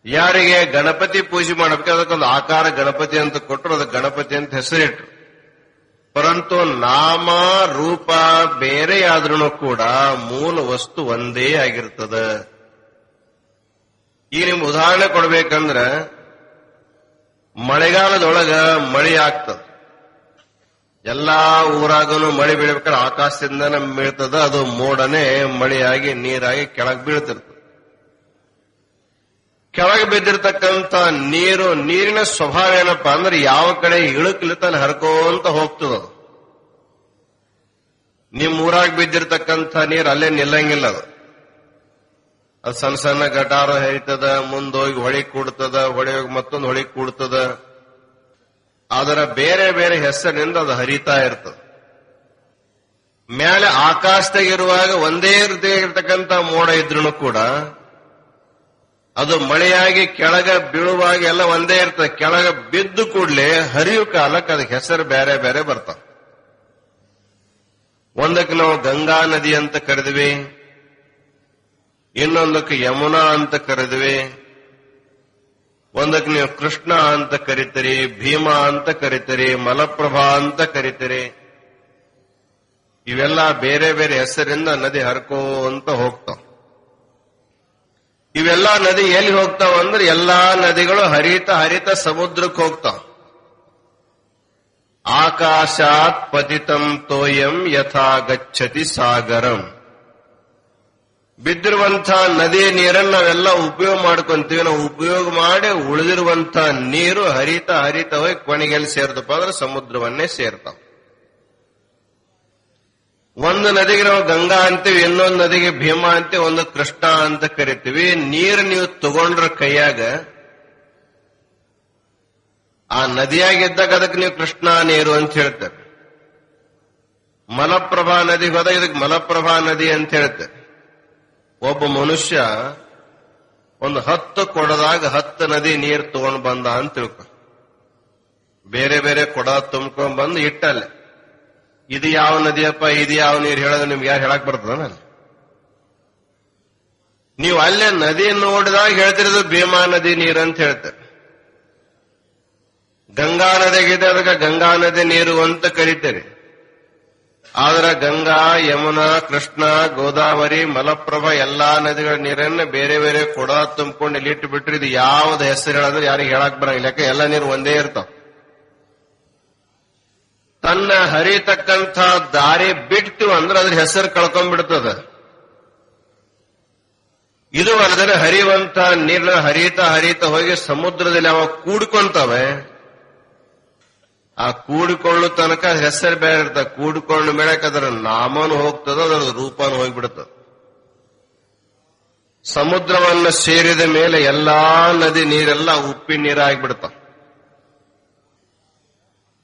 ಯಾರಿಗೆ ಗಣಪತಿ ಪೂಜೆ ಮಾಡಬೇಕು ಅದಕ್ಕೊಂದು ಆಕಾರ ಗಣಪತಿ ಅಂತ ಕೊಟ್ಟರು ಅದಕ್ಕೆ ಗಣಪತಿ ಅಂತ ಹೆಸರಿಟ್ಟು. ಪರಂತು ನಾಮ ರೂಪ ಬೇರೆಯಾದ್ರೂ ಕೂಡ ಮೂಲ ವಸ್ತು ಒಂದೇ ಆಗಿರ್ತದ. ಈಗ ನಿಮ್ಗೆ ಉದಾಹರಣೆ ಕೊಡ್ಬೇಕಂದ್ರ ಮಳೆಗಾಲದೊಳಗ ಮಳೆ ಆಗ್ತದ. ಎಲ್ಲಾ ಊರಾಗನು ಮಳೆ ಬೀಳ್ಬೇಕಾದ್ರೆ ಆಕಾಶದಿಂದನೇ ಬೀಳ್ತದ, ಅದು ಮೋಡನೆ ಮಳೆಯಾಗಿ ನೀರಾಗಿ ಕೆಳಗೆ ಬೀಳ್ತಿರ್ತದೆ. ಕೆಳಗೆ ಬಿದ್ದಿರ್ತಕ್ಕಂಥ ನೀರಿನ ಸ್ವಭಾವ ಏನಪ್ಪಾ ಅಂದ್ರೆ ಯಾವ ಕಡೆ ಇಳುಕ್ಲಿತಾನೆ ಹರ್ಕೋಂತ ಹೋಗ್ತದ. ನಿಮ್ ಊರಾಗ ಬಿದ್ದಿರ್ತಕ್ಕಂಥ ನೀರು ಅಲ್ಲೇ ನಿಲ್ಲಂಗಿಲ್ಲ. ಅದು ಸಣ್ಣ ಸಣ್ಣ ಗಟಾರ ಹರಿತದ, ಮುಂದೋಗಿ ಹೊಳಿ ಕೂಡ್ತದ, ಹೊಳಿ ಹೋಗಿ ಮತ್ತೊಂದು ಹೊಳಿ ಕೂಡ್ತದ. ಅದರ ಬೇರೆ ಬೇರೆ ಹೆಸರಿನಿಂದ ಅದು ಹರಿತಾ ಇರ್ತದೆ. ಮೇಲೆ ಆಕಾಶದಾಗಿರುವಾಗ ಒಂದೇ ರೀತಿಯಾಗಿರ್ತಕ್ಕಂಥ ಮೋಡ ಇದ್ರೂ ಕೂಡ ಅದು ಮಳೆಯಾಗಿ ಕೆಳಗ ಬೀಳುವಾಗ ಎಲ್ಲ ಒಂದೇ ಇರ್ತದೆ. ಕೆಳಗ ಬಿದ್ದು ಕೂಡಲೇ ಹರಿಯು ಕಾಲಕ್ಕೆ ಅದಕ್ಕೆ ಹೆಸರು ಬೇರೆ ಬೇರೆ ಬರ್ತಾವ. ಒಂದಕ್ಕೆ ನಾವು ಗಂಗಾ ನದಿ ಅಂತ ಕರೆದ್ವಿ, ಇನ್ನೊಂದಕ್ಕೆ ಯಮುನಾ ಅಂತ ಕರೆದ್ವಿ, ಒಂದಕ್ಕೆ ನೀವು ಕೃಷ್ಣ ಅಂತ ಕರಿತೀರಿ, ಭೀಮಾ ಅಂತ ಕರಿತೀರಿ, ಮಲಪ್ರಭಾ ಅಂತ ಕರಿತೀರಿ. ಇವೆಲ್ಲ ಬೇರೆ ಬೇರೆ ಹೆಸರಿಂದ ನದಿ ಹರ್ಕೋ ಅಂತ ಹೋಗ್ತಾವ. ಇವೆಲ್ಲ ನದಿ ಎಲ್ಲಿ ಹೋಗ್ತಾವ ಅಂದ್ರೆ ಎಲ್ಲಾ ನದಿಗಳು ಹರಿತ ಸಮುದ್ರಕ್ಕೆ ಹೋಗ್ತಾವ. ಆಕಾಶಾತ್ ಪತಿತಂ ತೋಯಂ ಯಥಾ ಗಚ್ಚತಿ ಸಾಗರಂ. ಬಿದ್ದಿರುವಂತ ನದಿ ನೀರನ್ನು ನಾವೆಲ್ಲ ಉಪಯೋಗ ಮಾಡ್ಕೊಂತೀವಿ. ನಾವು ಉಪಯೋಗ ಮಾಡಿ ಉಳಿದಿರುವಂತ ನೀರು ಹರಿತ ಹೋಗಿ ಕೊನೆಗೆಲ್ಲಿ ಸೇರ್ತಪ್ಪ ಅಂದ್ರೆ ಸಮುದ್ರವನ್ನೇ ಸೇರ್ತಾವ. ಒಂದು ನದಿಗೆ ನಾವು ಗಂಗಾ ಅಂತೀವಿ, ಇನ್ನೊಂದು ನದಿಗೆ ಭೀಮಾ ಅಂತೀವಿ, ಒಂದು ಕೃಷ್ಣ ಅಂತ ಕರಿತೀವಿ. ನೀರು ನೀವು ತಗೊಂಡ್ರ ಕೈಯಾಗ ಆ ನದಿಯಾಗಿದ್ದಾಗ ಅದಕ್ಕೆ ನೀವು ಕೃಷ್ಣ ನೀರು ಅಂತ ಹೇಳ್ತಾರೆ. ಮಲಪ್ರಭಾ ನದಿಗೆ ಹೋದಾಗ ಇದಕ್ಕೆ ಮಲಪ್ರಭಾ ನದಿ ಅಂತ ಹೇಳ್ತಾರೆ. ಒಬ್ಬ ಮನುಷ್ಯ ಒಂದು 10 ಕೊಡದಾಗ 10 ನದಿ ನೀರು ತಗೊಂಡ್ ಬಂದ ಅಂತ ತಿಳ್ಕೊ. ಬೇರೆ ಬೇರೆ ಕೊಡ ತುಂಬ್ಕೊಂಡ್ ಬಂದು ಇಟ್ಟಲ್ಲೇ ಇದು ಯಾವ ನದಿಯಪ್ಪ, ಇದು ಯಾವ ನೀರು ಹೇಳೋದು ನಿಮ್ಗೆ ಯಾರು ಹೇಳಕ್ ಬರ್ತದ? ನಾನು ನೀವು ಅಲ್ಲೇ ನದಿ ನೋಡಿದಾಗ ಹೇಳ್ತಿರೋದು ಭೀಮಾ ನದಿ ನೀರು ಅಂತ ಹೇಳ್ತಾರೆ. ಗಂಗಾ ನದಿಗಿದೆ ಅದಕ್ಕೆ ಗಂಗಾ ನದಿ ನೀರು ಅಂತ ಕರೀತಾರೆ. ಆದ್ರೆ ಗಂಗಾ, ಯಮುನಾ, ಕೃಷ್ಣ, ಗೋದಾವರಿ, ಮಲಪ್ರಭಾ ಎಲ್ಲಾ ನದಿಗಳ ನೀರನ್ನ ಬೇರೆ ಬೇರೆ ಕೊಡ ತುಂಬಿಕೊಂಡು ಇಲ್ಲಿಟ್ಟು ಬಿಟ್ರೆ ಇದು ಯಾವ್ದು ಹೆಸರು ಹೇಳಿದ್ರೆ ಯಾರಿಗೆ ಹೇಳಕ್ ಬರಂಗಿಲ್ಲ. ಯಾಕೆ ಎಲ್ಲ ನೀರು ಒಂದೇ ಇರ್ತಾವ. ತನ್ನ ಹರಿತಕ್ಕಂಥ ದಾರಿ ಬಿಟ್ಟು ಅಂದ್ರೆ ಅದ್ರ ಹೆಸರು ಕಳ್ಕೊಂಡ್ಬಿಡ್ತದ. ಇದು ಅಲ್ಲದೆ ಹರಿಯುವಂತ ನೀರಿನ ಹರಿತ ಹೋಗಿ ಸಮುದ್ರದಲ್ಲಿ ಅವ ಕೂಡ್ಕೊಂತವೆ. ಆ ಕೂಡಿಕೊಳ್ಳೋ ತನಕ ಹೆಸರು ಬೇರೆ ಇರ್ತದೆ. ಕೂಡಿಕೊಂಡು ಮೇಳಕ್ ಅದರ ನಾಮನು ಹೋಗ್ತದ, ಅದರ ರೂಪನು ಹೋಗ್ಬಿಡ್ತದ. ಸಮುದ್ರವನ್ನು ಸೇರಿದ ಮೇಲೆ ಎಲ್ಲಾ ನದಿ ನೀರೆಲ್ಲ ಉಪ್ಪಿನ ನೀರಾಗ್ಬಿಡ್ತಾವ.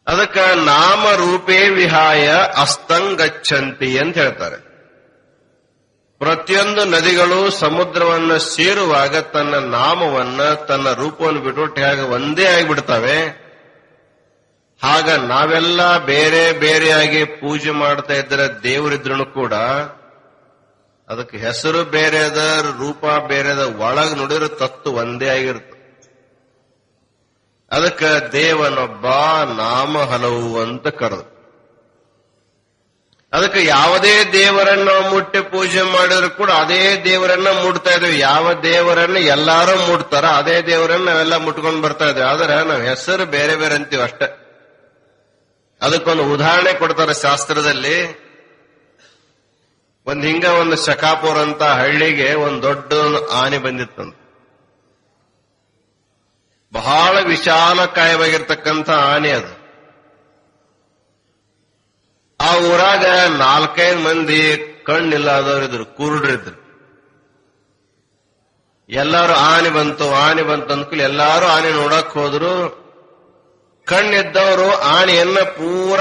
ಅದಕ್ಕ ನಾಮ ರೂಪೇ ವಿಹಾಯ ಅಸ್ತಂಗಚ್ಚಂತಿ ಅಂತ ಹೇಳ್ತಾರೆ. ಪ್ರತಿಯೊಂದು ನದಿಗಳು ಸಮುದ್ರವನ್ನು ಸೇರುವಾಗ ತನ್ನ ನಾಮವನ್ನ ತನ್ನ ರೂಪವನ್ನು ಬಿಟ್ಟು ಒಂದೇ ಆಗಿಬಿಡ್ತವೆ. ಆಗ ನಾವೆಲ್ಲ ಬೇರೆ ಬೇರೆಯಾಗಿ ಪೂಜೆ ಮಾಡ್ತಾ ಇದ್ರೆ ದೇವರಿದ್ರು ಕೂಡ ಅದಕ್ಕೆ ಹೆಸರು ಬೇರೆ ಅದ, ರೂಪ ಬೇರೆ ಅದ, ಒಳಗ್ ನೋಡಿದ್ರೆ ತತ್ವ ಒಂದೇ ಆಗಿರುತ್ತೆ. ಅದಕ್ಕೆ ದೇವನೊಬ್ಬ ನಾಮ ಹಲವು ಅಂತ ಕರೆದು ಅದಕ್ಕೆ ಯಾವುದೇ ದೇವರನ್ನ ನಾವು ಮುಟ್ಟಿ ಪೂಜೆ ಮಾಡಿದ್ರು ಕೂಡ ಅದೇ ದೇವರನ್ನ ಮುಟ್ತಾ ಇದ್ದೇವೆ. ಯಾವ ದೇವರನ್ನ ಎಲ್ಲಾರು ಮುಟ್ತಾರ ಅದೇ ದೇವರನ್ನ ನಾವೆಲ್ಲ ಮುಟ್ಕೊಂಡು ಬರ್ತಾ ಇದ್ದೇವೆ. ಆದ್ರೆ ನಾವು ಹೆಸರು ಬೇರೆ ಬೇರೆ ಅಂತೀವಿ ಅಷ್ಟೇ. ಅದಕ್ಕೊಂದು ಉದಾಹರಣೆ ಕೊಡ್ತಾರೆ ಶಾಸ್ತ್ರದಲ್ಲಿ. ಒಂದು ಶಕಾಪುರ ಅಂತ ಹಳ್ಳಿಗೆ ಒಂದು ದೊಡ್ಡ ಆನೆ ಬಂದಿತ್ತಂತ. ಬಹಳ ವಿಶಾಲಕಾಯವಾಗಿರ್ತಕ್ಕಂಥ ಆನೆ ಅದು. ಆ ಊರಾಗ 4-5 ಮಂದಿ ಕಣ್ಣಿಲ್ಲದವರಿದ್ರು, ಕುರುಡ್ರಿದ್ರು. ಎಲ್ಲಾರು ಆನೆ ಬಂತು ಅಂದ್ಕೂಲಿ ಎಲ್ಲಾರು ಆನೆ ನೋಡಕ್ ಹೋದ್ರು. ಕಣ್ಣಿದ್ದವರು ಆನೆಯನ್ನ ಪೂರ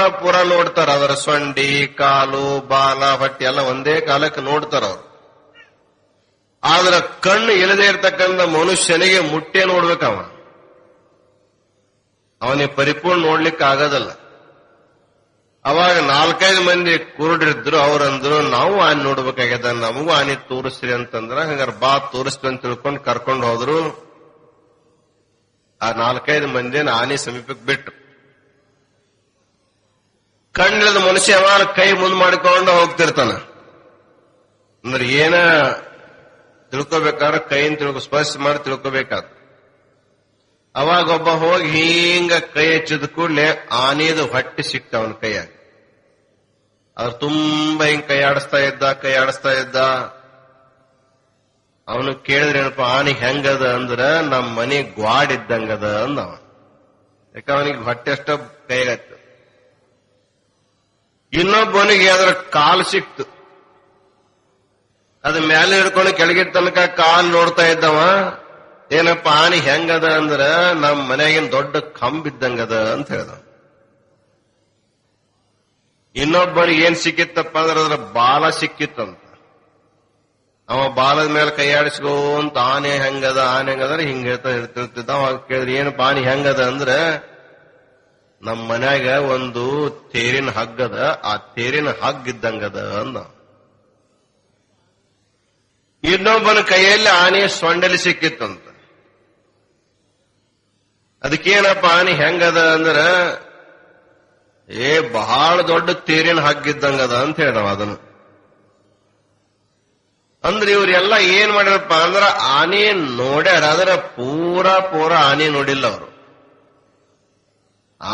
ನೋಡ್ತಾರ. ಅದರ ಸೊಂಡಿ, ಕಾಲು, ಬಾಲ, ಹೊಟ್ಟೆ ಎಲ್ಲ ಒಂದೇ ಕಾಲಕ್ಕೆ ನೋಡ್ತಾರ ಅವರು. ಆದ್ರೆ ಕಣ್ಣು ಇಲ್ಲದೆ ಇರ್ತಕ್ಕಂಥ ಮನುಷ್ಯನಿಗೆ ಮುಟ್ಟೆ ನೋಡ್ಬೇಕವ. ಅವನಿಗೆ ಪರಿಪೂರ್ಣ ನೋಡ್ಲಿಕ್ಕೆ ಆಗೋದಲ್ಲ. ಅವಾಗ 4-5 ಮಂದಿ ಕುರುಡ್ರಿದ್ರು. ಅವ್ರಂದ್ರು ನಾವು ಆನೆ ನೋಡ್ಬೇಕಾಗ್ಯದ, ನಮಗೂ ಆನೆ ತೋರಿಸ್ರಿ ಅಂತಂದ್ರ, ಹಂಗಾರ ಬಾ ತೋರಿಸ್ತು ಅಂತ ತಿಳ್ಕೊಂಡು ಕರ್ಕೊಂಡು ಹೋದ್ರು. ಆ 4-5 ಮಂದಿನ ಆನೆ ಸಮೀಪಕ್ಕೆ ಬಿಟ್ಟು, ಕಣ್ಣಿಲ್ಲದ ಮನುಷ್ಯ ಅವ ಕೈ ಮುಂದ್ ಮಾಡಿಕೊಂಡು ಹೋಗ್ತಿರ್ತಾನ. ಅಂದ್ರೆ ಏನ ತಿಳ್ಕೊಬೇಕಾದ್ರೆ ಕೈಯಿಂದ ಸ್ಪರ್ಶ ಮಾಡಿ ತಿಳ್ಕೊಬೇಕಾದ. ಅವಾಗ ಒಬ್ಬ ಹೋಗಿ ಹಿಂಗ ಕೈ ಹಚ್ಚಿದ ಕೂಡಲೇ ಆನೆದು ಹೊಟ್ಟೆ ಸಿಕ್ತ ಅವನ ಕೈಯಾಗ. ಅವ್ರು ತುಂಬಾ ಹಿಂಗ್ ಕೈ ಆಡಿಸ್ತಾ ಇದ್ದ. ಅವನು ಕೇಳಿದ್ರೇನಪ್ಪ ಆನೆ ಹೆಂಗದ ಅಂದ್ರ ನಮ್ಮ ಮನೆ ಗ್ವಾಡ್ ಇದ್ದಂಗದ ಅಂದವ. ಯಾಕ ಅವನಿಗೆ ಹೊಟ್ಟೆ ಅಷ್ಟ ಕೈಗಾಯ್ತು. ಇನ್ನೊಬ್ಬನಿಗೆ ಅದರ ಕಾಲು ಸಿಕ್ತು. ಅದ ಮೇಲೆ ಹಿಡ್ಕೊಂಡು ಕೆಳಗಿದ ತನಕ ಕಾಲು ನೋಡ್ತಾ ಇದ್ದವ. ಏನಪ್ಪ ಆನೆ ಹೆಂಗದ ಅಂದ್ರ ನಮ್ಮ ಮನೆಯಾಗಿನ ದೊಡ್ಡ ಕಂಬಿದ್ದಂಗದ ಅಂತ ಹೇಳ್ದ. ಇನ್ನೊಬ್ಬನಿಗೆ ಏನ್ ಸಿಕ್ಕಿತ್ತಪ್ಪ ಅಂದ್ರೆ ಅದ್ರ ಬಾಲ ಸಿಕ್ಕಿತ್ತಂತ. ಅವ ಬಾಲದ ಮೇಲೆ ಕೈಯಾಡಿಸ್ಕೊಂತ ಆನೆ ಹೆಂಗದ ಹಿಂಗ ಹೇಳ್ತಿರ್ತಿದ್ದ. ಅವಾಗ ಕೇಳಿದ್ರೆ ಏನಪ್ಪ ಆನೆ ಹೆಂಗದ ಅಂದ್ರೆ ನಮ್ಮ ಮನ್ಯಾಗ ಒಂದು ತೇರಿನ ಹಗ್ಗದ, ಆ ತೇರಿನ ಹಗ್ಗಿದ್ದಂಗದ ಅಂದ. ಇನ್ನೊಬ್ಬನ ಕೈಯಲ್ಲಿ ಆನೆ ಸೊಂಡಲಿ ಸಿಕ್ಕಿತ್ತಂತ. ಅದಕ್ಕೇನಪ್ಪ ಆನೆ ಹೆಂಗದ ಅಂದ್ರ ಬಹಳ ದೊಡ್ಡ ತೇರಿನ ಹಗ್ಗಿದ್ದಂಗದ ಅಂತ ಹೇಳವ ಅದನ್ನು. ಅಂದ್ರೆ ಇವ್ರೆಲ್ಲ ಏನ್ ಮಾಡ್ಯಾರಪ್ಪ ಅಂದ್ರ ಆನೆ ನೋಡ್ಯಾರ, ಅದರ ಪೂರ ಆನೆ ನೋಡಿಲ್ಲ ಅವರು.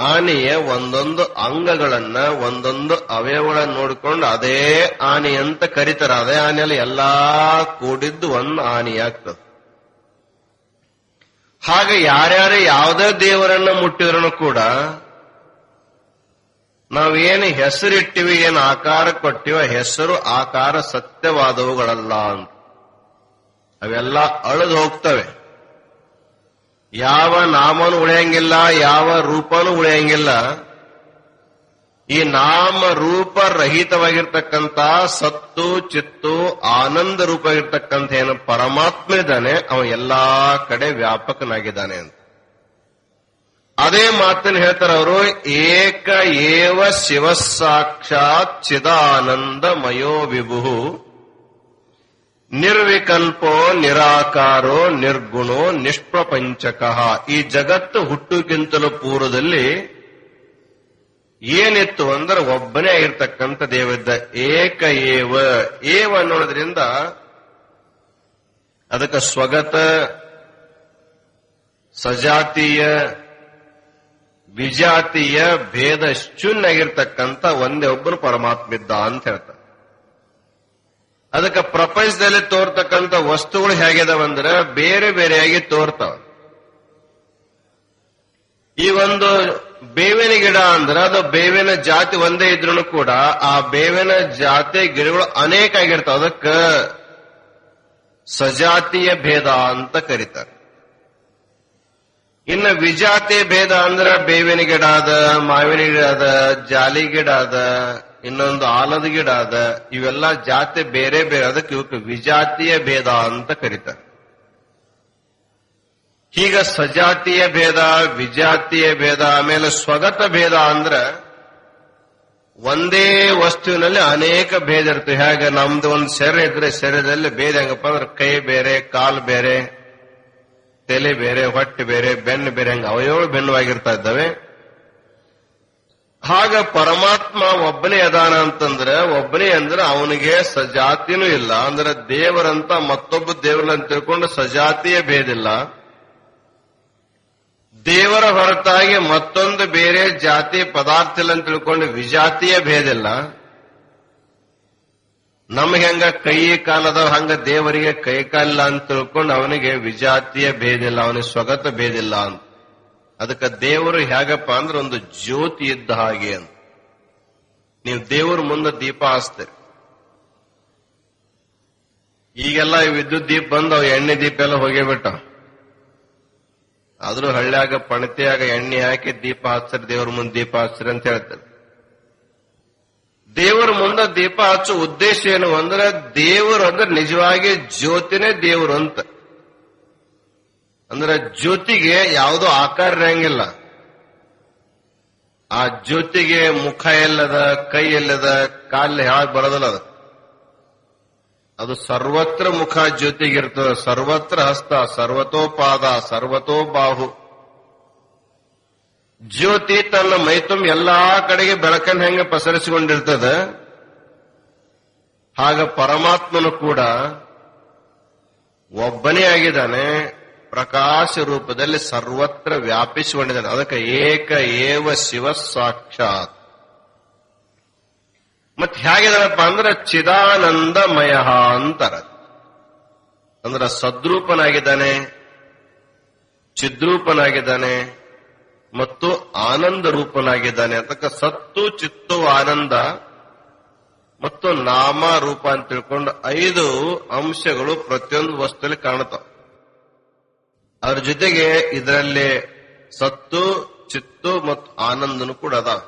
ಆನೆಯ ಒಂದೊಂದು ಅಂಗಗಳನ್ನ, ಒಂದೊಂದು ಅವಯವಗಳನ್ನ ನೋಡಿಕೊಂಡು ಅದೇ ಆನೆ ಅಂತ ಕರೀತಾರ. ಅದೇ ಆನೆಯಲ್ಲಿ ಎಲ್ಲಾ ಕೂಡಿದ್ದು ಒಂದು ಆನೆಯಾಗ್ತದೆ. ಹಾಗೆ ಯಾರ್ಯಾರು ಯಾವುದೇ ದೇವರನ್ನ ಮುಟ್ಟಿದ್ರೂ ಕೂಡ ನಾವೇನು ಹೆಸರಿಟ್ಟಿವಿ, ಏನು ಆಕಾರ ಕೊಟ್ಟಿವ, ಹೆಸರು ಆಕಾರ ಸತ್ಯವಾದವುಗಳಲ್ಲ ಅಂತ. ಅವೆಲ್ಲ ಅಳಿದು ಹೋಗ್ತವೆ. ಯಾವ ನಾಮನೂ ಉಳಿಯಂಗಿಲ್ಲ, ಯಾವ ರೂಪನೂ ಉಳಿಯಂಗಿಲ್ಲ. ಈ ನಾಮ ರೂಪ ರಹಿತವಾಗಿರ್ತಕ್ಕಂಥ ಸತ್ತು ಚಿತ್ತು ಆನಂದ ರೂಪವಾಗಿರ್ತಕ್ಕಂಥ ಏನು ಪರಮಾತ್ಮ ಇದ್ದಾನೆ, ಅವ ಎಲ್ಲಾ ಕಡೆ ವ್ಯಾಪಕನಾಗಿದ್ದಾನೆ ಅಂತ. ಅದೇ ಮಾತನ್ನು ಹೇಳ್ತಾರೆ ಅವರು. ಏಕ ಏವ ಶಿವ ಸಾಕ್ಷಾತ್ ಚಿದಾನಂದಮಯೋ ವಿಭು ನಿರ್ವಿಕಲ್ಪೋ ನಿರಾಕಾರೋ ನಿರ್ಗುಣೋ ನಿಷ್ಪ್ರಪಂಚಕ. ಈ ಜಗತ್ತು ಹುಟ್ಟುಕ್ಕಿಂತಲೂ ಪೂರ್ವದಲ್ಲಿ ಏನಿತ್ತು ಅಂದ್ರೆ ಒಬ್ಬನೇ ಆಗಿರ್ತಕ್ಕಂಥ ದೇವಿದ್ದ. ಏಕ ಏವ ಅನ್ನೋದ್ರಿಂದ ಅದಕ್ಕೆ ಸ್ವಗತ, ಸಜಾತೀಯ, ವಿಜಾತೀಯ ಭೇದ ಶೂನ್ಯಾಗಿರ್ತಕ್ಕಂಥ ಒಂದೇ ಒಬ್ಬರು ಪರಮಾತ್ಮ ಇದ್ದ ಅಂತ ಹೇಳ್ತಾರೆ. ಅದಕ್ಕೆ ಪ್ರಪಂಚದಲ್ಲಿ ತೋರ್ತಕ್ಕಂಥ ವಸ್ತುಗಳು ಹೇಗಿದಾವಂದ್ರೆ ಬೇರೆ ಬೇರೆಯಾಗಿ ತೋರ್ತಾವ. ಈ ಒಂದು ಬೇವಿನ ಗಿಡ ಅಂದ್ರೆ ಅದು ಬೇವಿನ ಜಾತಿ ಒಂದೇ ಇದ್ರೂ ಕೂಡ ಆ ಬೇವಿನ ಜಾತಿ ಗಿಡಗಳು ಅನೇಕ ಆಗಿರ್ತಾವ. ಅದಕ್ಕೆ ಸಜಾತಿಯ ಭೇದ ಅಂತ ಕರೀತಾರೆ. ಇನ್ನು ವಿಜಾತಿಯ ಭೇದ ಅಂದ್ರೆ ಬೇವಿನ ಗಿಡ ಅದ, ಮಾವಿನ ಗಿಡ ಅದ, ಜಾಲಿ ಗಿಡ ಅದ, ಇನ್ನೊಂದು ಆಲದ ಗಿಡ ಅದ. ಇವೆಲ್ಲ ಜಾತಿ ಬೇರೆ ಬೇರೆ. ಅದಕ್ಕೆ ಇವಕ್ಕೆ ವಿಜಾತಿಯ ಭೇದ ಅಂತ ಕರೀತಾರೆ. ಈಗ ಸಜಾತಿಯ ಭೇದ, ವಿಜಾತಿಯ ಭೇದ, ಆಮೇಲೆ ಸ್ವಗತ ಭೇದ ಅಂದ್ರೆ ಒಂದೇ ವಸ್ತುವಿನಲ್ಲಿ ಅನೇಕ ಭೇದ ಇರ್ತವೆ. ಹೇಗೆ ನಮ್ದು ಒಂದು ಶರೀರ ಇದ್ರೆ ಶರೀರದಲ್ಲಿ ಭೇದ ಹೆಂಗಪ್ಪ ಅಂದ್ರೆ ಕೈ ಬೇರೆ, ಕಾಲು ಬೇರೆ, ತಲೆ ಬೇರೆ, ಹೊಟ್ಟೆ ಬೇರೆ, ಬೆನ್ನು ಬೇರೆ, ಹಂಗ ಅವಯವಗಳು ಭಿನ್ನವಾಗಿರ್ತಾ ಇದ್ದಾವೆ. ಆಗ ಪರಮಾತ್ಮ ಒಬ್ಬನೇ ಅದಾನ ಅಂತಂದ್ರೆ ಒಬ್ಬನೇ ಅಂದ್ರೆ ಅವನಿಗೆ ಸಜಾತಿನೂ ಇಲ್ಲ. ಅಂದ್ರೆ ದೇವರಂತ ಮತ್ತೊಬ್ಬ ದೇವರನ್ನ ತಿಳ್ಕೊಂಡು ಸಜಾತಿಯ ಭೇದಿಲ್ಲ. ದೇವರ ಹೊರತಾಗಿ ಮತ್ತೊಂದು ಬೇರೆ ಜಾತಿ ಪದಾರ್ಥ ಇಲ್ಲ ಅಂತ ತಿಳ್ಕೊಂಡು ವಿಜಾತಿಯ ಭೇದಿಲ್ಲ. ನಮಗೆ ಹಂಗ ಕೈ ಕಾಲದವ ಹಂಗ ದೇವರಿಗೆ ಕೈ ಕಾಲಿಲ್ಲ ಅಂತ ತಿಳ್ಕೊಂಡು ಅವನಿಗೆ ವಿಜಾತಿಯ ಭೇದಿಲ್ಲ, ಅವನಿಗೆ ಸ್ವಗತ ಭೇದಿಲ್ಲ ಅಂತ. ಅದಕ್ಕೆ ದೇವರು ಹೇಗಪ್ಪ ಅಂದ್ರೆ ಒಂದು ಜ್ಯೋತಿ ಇದ್ದ ಹಾಗೆ ಅಂತ. ನೀವು ದೇವ್ರ ಮುಂದೆ ದೀಪ ಹಚ್ತೀರಿ. ಈಗೆಲ್ಲ ವಿದ್ಯುತ್ ದೀಪ ಬಂದು ಎಣ್ಣೆ ದೀಪ ಎಲ್ಲ ಹೋಗಿಬಿಟ್ಟ. ಆದ್ರೂ ಹಳ್ಳಿಯಾಗ ಪಣತಿಯಾಗ ಎಣ್ಣೆ ಹಾಕಿ ದೀಪ ಹಚ್ಚಿರಿ, ದೇವ್ರ ಮುಂದೆ ದೀಪ ಹಚ್ಚಿರಿ ಅಂತ ಹೇಳ್ತಾರೆ. ದೇವರ ಮುಂದೆ ದೀಪ ಹಚ್ಚೋ ಉದ್ದೇಶ ಏನು ಅಂದ್ರೆ ದೇವರು ಅಂದ್ರೆ ನಿಜವಾಗಿ ಜ್ಯೋತಿನೇ ದೇವರು ಅಂತ. ಅಂದ್ರೆ ಜ್ಯೋತಿಗೆ ಯಾವುದೋ ಆಕಾರ ಇರಂಗಿಲ್ಲ. ಆ ಜ್ಯೋತಿಗೆ ಮುಖ ಎಲ್ಲದ, ಕೈ ಎಲ್ಲದ, ಕಾಲು ಹೇಳಕ್ ಬರೋದಿಲ್ಲ. ಅದು ಸರ್ವತ್ರ ಮುಖ ಜ್ಯೋತಿಗಿರ್ತದೆ, ಸರ್ವತ್ರ ಹಸ್ತ, ಸರ್ವತೋಪಾದ, ಸರ್ವತೋ ಬಾಹು. ಜ್ಯೋತಿ ತನ್ನ ಮೈತುಂಬ ಎಲ್ಲಾ ಕಡೆಗೆ ಬೆಳಕನ್ನು ಹೆಂಗೆ ಪಸರಿಸಿಕೊಂಡಿರ್ತದೆ, ಹಾಗ ಪರಮಾತ್ಮನು ಕೂಡ ಒಬ್ಬನೇ ಆಗಿದ್ದಾನೆ, ಪ್ರಕಾಶ ರೂಪದಲ್ಲಿ ಸರ್ವತ್ರ ವ್ಯಾಪಿಸಿಕೊಂಡಿದ್ದಾನೆ. ಅದಕ್ಕೆ ಏಕ ಏವ ಶಿವ ಸಾಕ್ಷಾತ್. ಮತ್ತೆ ಹೇಗಿದಾನಪ್ಪ ಅಂದ್ರೆ ಚಿದಾನಂದಮಯ ಅಂತಾರ. ಅಂದ್ರೆ ಸದ್ರೂಪನಾಗಿದ್ದಾನೆ, ಚಿದ್ರೂಪನಾಗಿದ್ದಾನೆ ಮತ್ತು ಆನಂದ ರೂಪನಾಗಿದ್ದಾನೆ. ಅದಕ್ಕೆ ಸತ್ತು, ಚಿತ್ತು, ಆನಂದ ಮತ್ತು ನಾಮ ರೂಪ ಅಂತ ತಿಳ್ಕೊಂಡು 5 ಅಂಶಗಳು ಪ್ರತಿಯೊಂದು ವಸ್ತುದಲ್ಲಿ ಕಾಣುತ್ತವೆ. ಅದ್ರ ಜೊತೆಗೆ ಇದರಲ್ಲಿ ಸತ್ತು, ಚಿತ್ತು ಮತ್ತು ಆನಂದನು ಕೂಡ ಅದಾವ.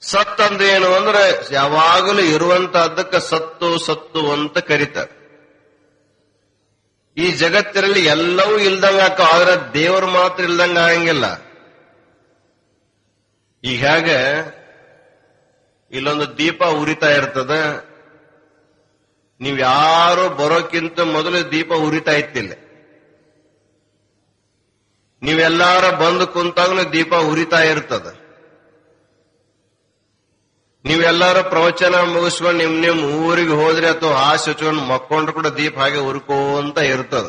ಸತ್ ಅಂದ್ರೆ ಏನು ಅಂದ್ರೆ ಯಾವಾಗಲೂ ಇರುವಂತಹದ್ದಕ್ಕೆ ಸತ್ತು ಸತ್ತು ಅಂತ ಕರೀತಾರೆ. ಈ ಜಗತ್ತಿನಲ್ಲಿ ಎಲ್ಲವೂ ಇಲ್ದಂಗ ಹಾಕೋ, ಆದ್ರೆ ದೇವರು ಮಾತ್ರ ಇಲ್ದಂಗ ಆಗಂಗಿಲ್ಲ. ಈಗ ಹೇಗೆ ಇಲ್ಲೊಂದು ದೀಪ ಉರಿತಾ ಇರ್ತದ, ನೀವ್ ಯಾರು ಬರೋಕ್ಕಿಂತ ಮೊದಲು ದೀಪ ಉರಿತಾ ಇತ್ತಿಲ್ಲ. ನೀವೆಲ್ಲಾರ ಬಂದು ಕುಂತಾಗ್ಲೂ ದೀಪ ಉರಿತಾ ಇರ್ತದ. ನೀವೆಲ್ಲಾರು ಪ್ರವಚನ ಮುಗಿಸ್ಕೊಂಡು ನಿಮ್ ಊರಿಗೆ ಹೋದ್ರೆ ಅಥವಾ ಹಾಸಿ ಹಚ್ಕೊಂಡು ಮಕ್ಕೊಂಡ್ರು ಕೂಡ ದೀಪ ಹಾಗೆ ಉರ್ಕೋಂತ ಇರ್ತದ.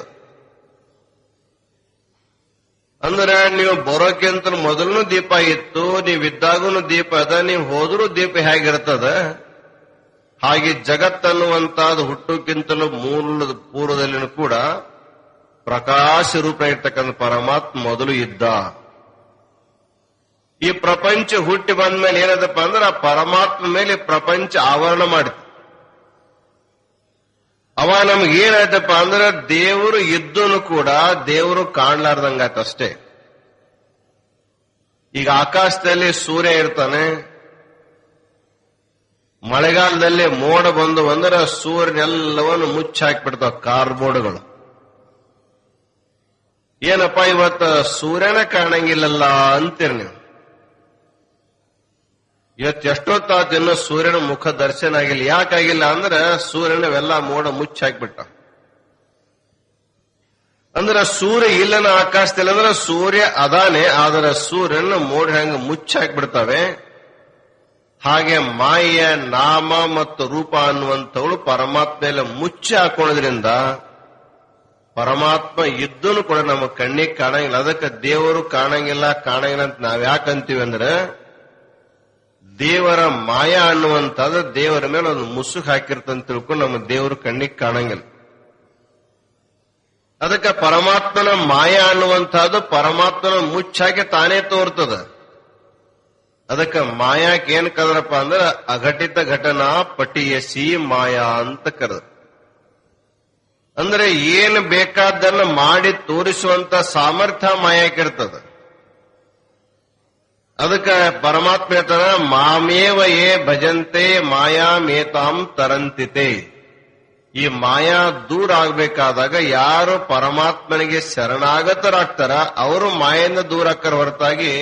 ಅಂದ್ರೆ ನೀವು ಬರೋಕ್ಕಿಂತ ಮೊದಲು ದೀಪ ಇತ್ತು, ನೀವಿದ್ದಾಗೂ ದೀಪ ಅದ, ನೀವು ಹೋದ್ರೂ ದೀಪ ಹೇಗಿರ್ತದ ಹಾಗೆ ಜಗತ್ತನ್ನುವಂತಹದ್ದು ಹುಟ್ಟುಕ್ಕಿಂತಲೂ ಮೂಲದ ಪೂರ್ವದಲ್ಲಿನೂ ಕೂಡ ಪ್ರಕಾಶ ರೂಪ ಇರ್ತಕ್ಕಂಥ ಪರಮಾತ್ಮ ಮೊದಲು ಇದ್ದ. ಈ ಪ್ರಪಂಚ ಹುಟ್ಟಿ ಬಂದ ಮೇಲೆ ಏನದಪ್ಪ ಅಂದ್ರೆ ಆ ಪರಮಾತ್ಮ ಮೇಲೆ ಪ್ರಪಂಚ ಆವರಣ ಮಾಡಿತು. ಅವ ನಮ್ಗೇನಾಯ್ತಪ್ಪ ಅಂದ್ರೆ ದೇವರು ಇದ್ದನು ಕೂಡ ದೇವರು ಕಾಣ್ಲಾರ್ದಂಗಾಯ್ತಷ್ಟೇ. ಈಗ ಆಕಾಶದಲ್ಲಿ ಸೂರ್ಯ ಇರ್ತಾನೆ, ಮಳೆಗಾಲದಲ್ಲಿ ಮೋಡ ಬಂದು ಅಂದ್ರೆ ಸೂರ್ಯನೆಲ್ಲವನ್ನು ಮುಚ್ಚಾಕ್ಬಿಡ್ತಾವ ಕಾರ್ಬೋರ್ಡ್ಗಳು. ಏನಪ್ಪ ಇವತ್ತು ಸೂರ್ಯನ ಕಾಣಂಗಿಲ್ಲಲ್ಲ ಅಂತೀರಿ ನೀವು. ಇವತ್ತು ಎಷ್ಟೊತ್ತಾದ ಇನ್ನೂ ಸೂರ್ಯನ ಮುಖ ದರ್ಶನ ಆಗಿಲ್ಲ. ಯಾಕಾಗಿಲ್ಲ ಅಂದ್ರೆ ಸೂರ್ಯನವೆಲ್ಲ ಮೋಡ ಮುಚ್ಚಾಕ್ಬಿಟ್ಟ. ಅಂದ್ರೆ ಸೂರ್ಯ ಇಲ್ಲನ ಆಕಾಶದಲ್ಲಿ ಅಂದ್ರೆ ಸೂರ್ಯ ಅದಾನೆ, ಆದ್ರೆ ಸೂರ್ಯನ ಮೋಡ ಹೆಂಗ ಮುಚ್ಚಾಕ್ಬಿಡ್ತಾವೆ. ಹಾಗೆ ಮಾಯ, ನಾಮ ಮತ್ತು ರೂಪ ಅನ್ನುವಂಥವಳು ಪರಮಾತ್ಮೆಲ್ಲ ಮುಚ್ಚಿ ಹಾಕೊಳ್ಳೋದ್ರಿಂದ ಪರಮಾತ್ಮ ಇದ್ದನು ಕೂಡ ನಮ್ಮ ಕಣ್ಣಿಗೆ ಕಾಣಂಗಿಲ್ಲ. ಅದಕ್ಕೆ ದೇವರು ಕಾಣಂಗಿಲ್ಲ ಅಂತ ನಾವ್ಯಾಕಂತೀವಿ ಅಂದ್ರೆ ದೇವರ ಮಾಯ ಅನ್ನುವಂಥದ್ದು ದೇವರ ಮೇಲೆ ಒಂದು ಮುಸುಕು ಹಾಕಿರ್ತಂತ ತಿಳ್ಕೊಂಡು ನಮ್ಮ ದೇವರು ಕಣ್ಣಿಗೆ ಕಾಣಂಗಿಲ್ಲ. ಅದಕ್ಕೆ ಪರಮಾತ್ಮನ ಮಾಯ ಅನ್ನುವಂಥದ್ದು ಪರಮಾತ್ಮನ ಮುಚ್ಚಾಕಿ ತಾನೇ ತೋರ್ತದ. ಅದಕ್ಕೆ ಮಾಯಾಕ್ ಏನ್ ಕದ್ರಪ್ಪ ಅಂದ್ರೆ ಅಘಟಿತ ಘಟನಾ ಪಟಿಯಸಿ ಮಾಯಾ ಅಂತ ಕರೆದ. ಅಂದ್ರೆ ಏನು ಬೇಕಾದ್ದನ್ನ ಮಾಡಿ ತೋರಿಸುವಂತ ಸಾಮರ್ಥ್ಯ ಮಾಯಾಕಿರ್ತದ. ಅದಕ್ಕೆ ಪರಮಾತ್ಮ ಹೇಳ್ತಾನ ಮಾಮೇವ ಯೇ ಭಜಂತೆ ಮಾಯಾಮೇತಾಂ ತರಂತಿತೆ. ಈ ಮಾಯಾ ದೂರ ಆಗ್ಬೇಕಾದಾಗ ಯಾರು ಪರಮಾತ್ಮನಿಗೆ ಶರಣಾಗತರಾಗ್ತಾರ ಅವರು ಮಾಯಿಂದ ದೂರ ಹಾಕರ ಹೊರತಾಗಿ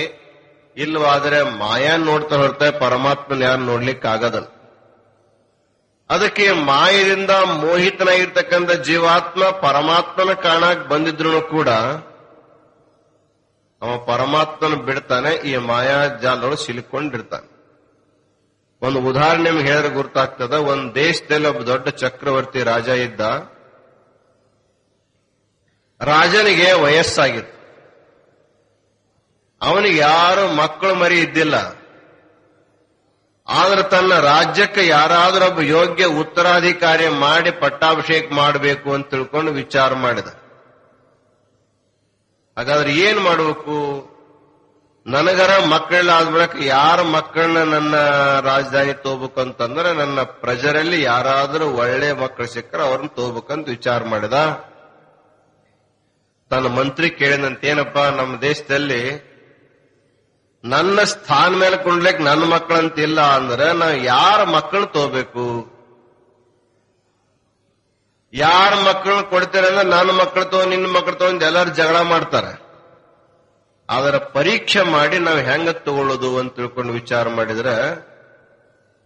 ಇಲ್ಲವಾದ್ರೆ ಮಾಯಾ ನೋಡ್ತಾ ಹೊರತಾಗಿ ಪರಮಾತ್ಮನ ಯಾರು ನೋಡ್ಲಿಕ್ಕೆ ಆಗದಲ್ಲ. ಅದಕ್ಕೆ ಮಾಯದಿಂದ ಮೋಹಿತನಾಗಿರ್ತಕ್ಕಂಥ ಜೀವಾತ್ಮ ಪರಮಾತ್ಮನ ಕಾಣಕ್ ಬಂದಿದ್ರು ಕೂಡ ಅವ ಪರಮಾತ್ಮನ ಬಿಡ್ತಾನೆ, ಈ ಮಾಯಾಜಾಲದೊಳಗೆ ಸಿಲುಕೊಂಡಿರ್ತಾನೆ. ಒಂದು ಉದಾಹರಣೆ ನಿಮ್ಗೆ ಹೇಳಿದ್ರೆ ಗುರ್ತಾಗ್ತದ. ಒಂದು ದೇಶದಲ್ಲಿ ಒಬ್ಬ ದೊಡ್ಡ ಚಕ್ರವರ್ತಿ ರಾಜ ಇದ್ದ. ರಾಜನಿಗೆ ವಯಸ್ಸಾಗಿತ್ತು. ಅವನಿಗೆ ಯಾರು ಮಕ್ಕಳು ಮರಿ ಇದ್ದಿಲ್ಲ. ಆದ್ರೆ ತನ್ನ ರಾಜ್ಯಕ್ಕೆ ಯಾರಾದ್ರೂ ಒಬ್ಬ ಯೋಗ್ಯ ಉತ್ತರಾಧಿಕಾರಿ ಮಾಡಿ ಪಟ್ಟಾಭಿಷೇಕ ಮಾಡಬೇಕು ಅಂತ ತಿಳ್ಕೊಂಡು ವಿಚಾರ ಮಾಡಿದ. ಹಾಗಾದ್ರೆ ಏನ್ ಮಾಡಬೇಕು? ನನಗರ ಮಕ್ಕಳೆಲ್ಲ ಆದ್ಮೇಲೆ ಯಾರ ಮಕ್ಕಳನ್ನ ನನ್ನ ರಾಜಧಾನಿ ತಗೋಬೇಕು ಅಂತಂದ್ರೆ ನನ್ನ ಪ್ರಜರಲ್ಲಿ ಯಾರಾದ್ರೂ ಒಳ್ಳೆ ಮಕ್ಕಳು ಸಿಕ್ಕರೆ ಅವ್ರನ್ನ ತಗೋಬೇಕಂತ ವಿಚಾರ ಮಾಡಿದ. ತನ್ನ ಮಂತ್ರಿ ಕೇಳಿದಂತೇನಪ್ಪ, ನಮ್ಮ ದೇಶದಲ್ಲಿ ನನ್ನ ಸ್ಥಾನ ಮೇಲೆ ಕೊಂಡ್ಲಿಕ್ಕೆ ನನ್ನ ಮಕ್ಕಳಂತಿಲ್ಲ ಅಂದ್ರೆ ನಾವು ಯಾರ ಮಕ್ಕಳನ್ನ ತಗೋಬೇಕು? ಯಾರ ಮಕ್ಕಳನ್ನ ಕೊಡ್ತೀರ ಅಂದ್ರೆ ನನ್ನ ಮಕ್ಕಳು ತಗೋ, ನಿನ್ನ ಮಕ್ಕಳು ತಗೊಂಡು ಎಲ್ಲರೂ ಜಗಳ ಮಾಡ್ತಾರೆ. ಅದರ ಪರೀಕ್ಷೆ ಮಾಡಿ ನಾವು ಹೆಂಗ ತಗೊಳ್ಳೋದು ಅಂತ ತಿಳ್ಕೊಂಡು ವಿಚಾರ ಮಾಡಿದ್ರೆ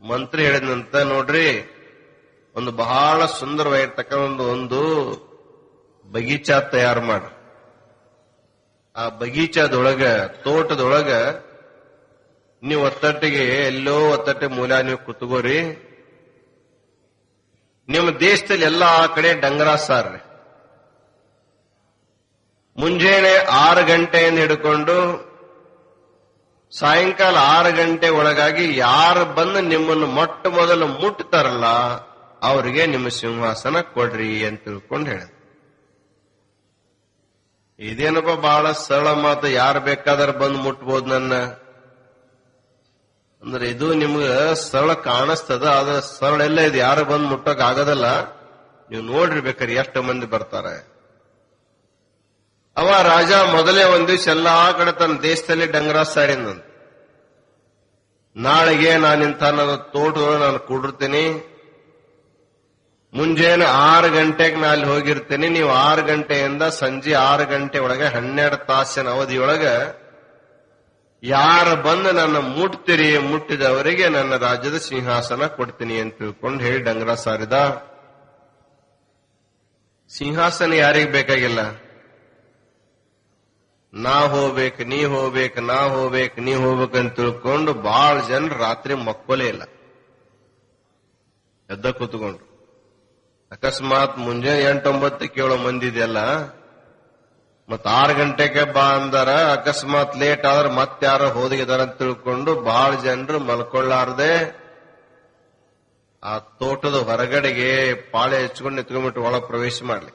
ಮಂತ್ರಿ ಹೇಳಿದಂತ, ನೋಡ್ರಿ, ಒಂದು ಬಹಳ ಸುಂದರವಾಗಿರ್ತಕ್ಕ ಒಂದು ಬಗೀಚಾ ತಯಾರು ಮಾಡ. ಆ ಬಗೀಚಾದೊಳಗ, ತೋಟದೊಳಗ ನೀವು ಒತ್ತಟ್ಟಿಗೆ ಎಲ್ಲೋ ಒತ್ತಟ್ಟೆ ಮೂಲ ನೀವು ಕುತ್ಕೋರಿ. ನಿಮ್ಮ ದೇಶದಲ್ಲಿ ಎಲ್ಲಾ ಕಡೆ ಡಂಗರ ಸಾರ್ರಿ. ಮುಂಜಾನೆ 6 ಗಂಟೆಯಿಂದ ಹಿಡ್ಕೊಂಡು ಸಾಯಂಕಾಲ 6 ಗಂಟೆ ಒಳಗಾಗಿ ಯಾರು ಬಂದು ನಿಮ್ಮನ್ನು ಮೊಟ್ಟ ಮೊದಲು ಮುಟ್ತಾರಲ್ಲ ಅವರಿಗೆ ನಿಮ್ಮ ಸಿಂಹಾಸನ ಕೊಡ್ರಿ ಅಂತ ತಿಳ್ಕೊಂಡು ಹೇಳ. ಇದೇನಪ್ಪ ಬಹಳ ಸರಳ ಮಾತು, ಯಾರು ಬೇಕಾದ್ರೆ ಬಂದು ಮುಟ್ಬೋದು ನನ್ನ ಅಂದ್ರೆ. ಇದು ನಿಮ್ಗೆ ಸರಳ ಕಾಣಿಸ್ತದ, ಆದ್ರೆ ಸರಳ ಎಲ್ಲ ಇದು, ಯಾರು ಬಂದು ಮುಟ್ಟಕ್ ಆಗೋದಲ್ಲ. ನೀವು ನೋಡ್ರಿ ಬೇಕಾದ್ರೆ ಎಷ್ಟು ಮಂದಿ ಬರ್ತಾರೆ. ಅವ ರಾಜ ಮೊದಲೇ ಒಂದ್ ದಿವಸ ಎಲ್ಲಾ ಕಡೆ ತನ್ನ ದೇಶದಲ್ಲಿ ಡಂಗರ ಸಾಡಿದಂತ. ನಾಳೆಗೆ ನಾನಿಂತ ನನ್ನ ತೋಟದೊಳಗೆ ನಾನು ಕೂಡಿರ್ತೀನಿ. ಮುಂಜಾನೆ 6 ಗಂಟೆಗೆ ನಾನು ಅಲ್ಲಿ ಹೋಗಿರ್ತೀನಿ. ನೀವು 6 ಗಂಟೆಯಿಂದ ಸಂಜೆ 6 ಗಂಟೆ ಒಳಗೆ 12 ತಾಸಿನ ಅವಧಿಯೊಳಗೆ ಯಾರು ಬಂದು ನನ್ನ ಮುಟ್ತೀರಿ, ಮುಟ್ಟಿದವರಿಗೆ ನನ್ನ ರಾಜ್ಯದ ಸಿಂಹಾಸನ ಕೊಡ್ತೀನಿ ಅಂತ ತಿಳ್ಕೊಂಡು ಹೇಳಿ ಡಂಗರ ಸಾರಿದ. ಸಿಂಹಾಸನ ಯಾರಿಗೆ ಬೇಕಾಗಿಲ್ಲ? ನಾ ಹೋಗ್ಬೇಕು, ನೀ ಹೋಗ್ಬೇಕು, ನಾ ಹೋಗ್ಬೇಕು, ನೀ ಹೋಗ್ಬೇಕಂತ ತಿಳ್ಕೊಂಡು ಬಹಳ ಜನ ರಾತ್ರಿ ಮಕ್ಕೋಲೇ ಇಲ್ಲ, ಎದ್ದ ಕೂತ್ಕೊಂಡ್ರು. ಅಕಸ್ಮಾತ್ ಮುಂಜಾನೆ 8-9 ಕೇಳೋ ಮಂದಿ ಇದೆಯಲ್ಲ, ಮತ್ 6 ಗಂಟೆಗೆ ಬಾ ಅಂದಾರ. ಅಕಸ್ಮಾತ್ ಲೇಟ್ ಆದ್ರೆ ಮತ್ತಾರ ಹೋದಿಗಿದಾರ ಅಂತ ತಿಳ್ಕೊಂಡು ಬಹಳ ಜನರು ಮಲ್ಕೊಳ್ಳಾರ್ದೆ ಆ ತೋಟದ ಹೊರಗಡೆಗೆ ಪಾಳೆ ಹಚ್ಕೊಂಡು ನಿಂತ್ಕೊಂಡ್ಬಿಟ್ಟು ಒಳಗೆ ಪ್ರವೇಶ ಮಾಡ್ಲಿ.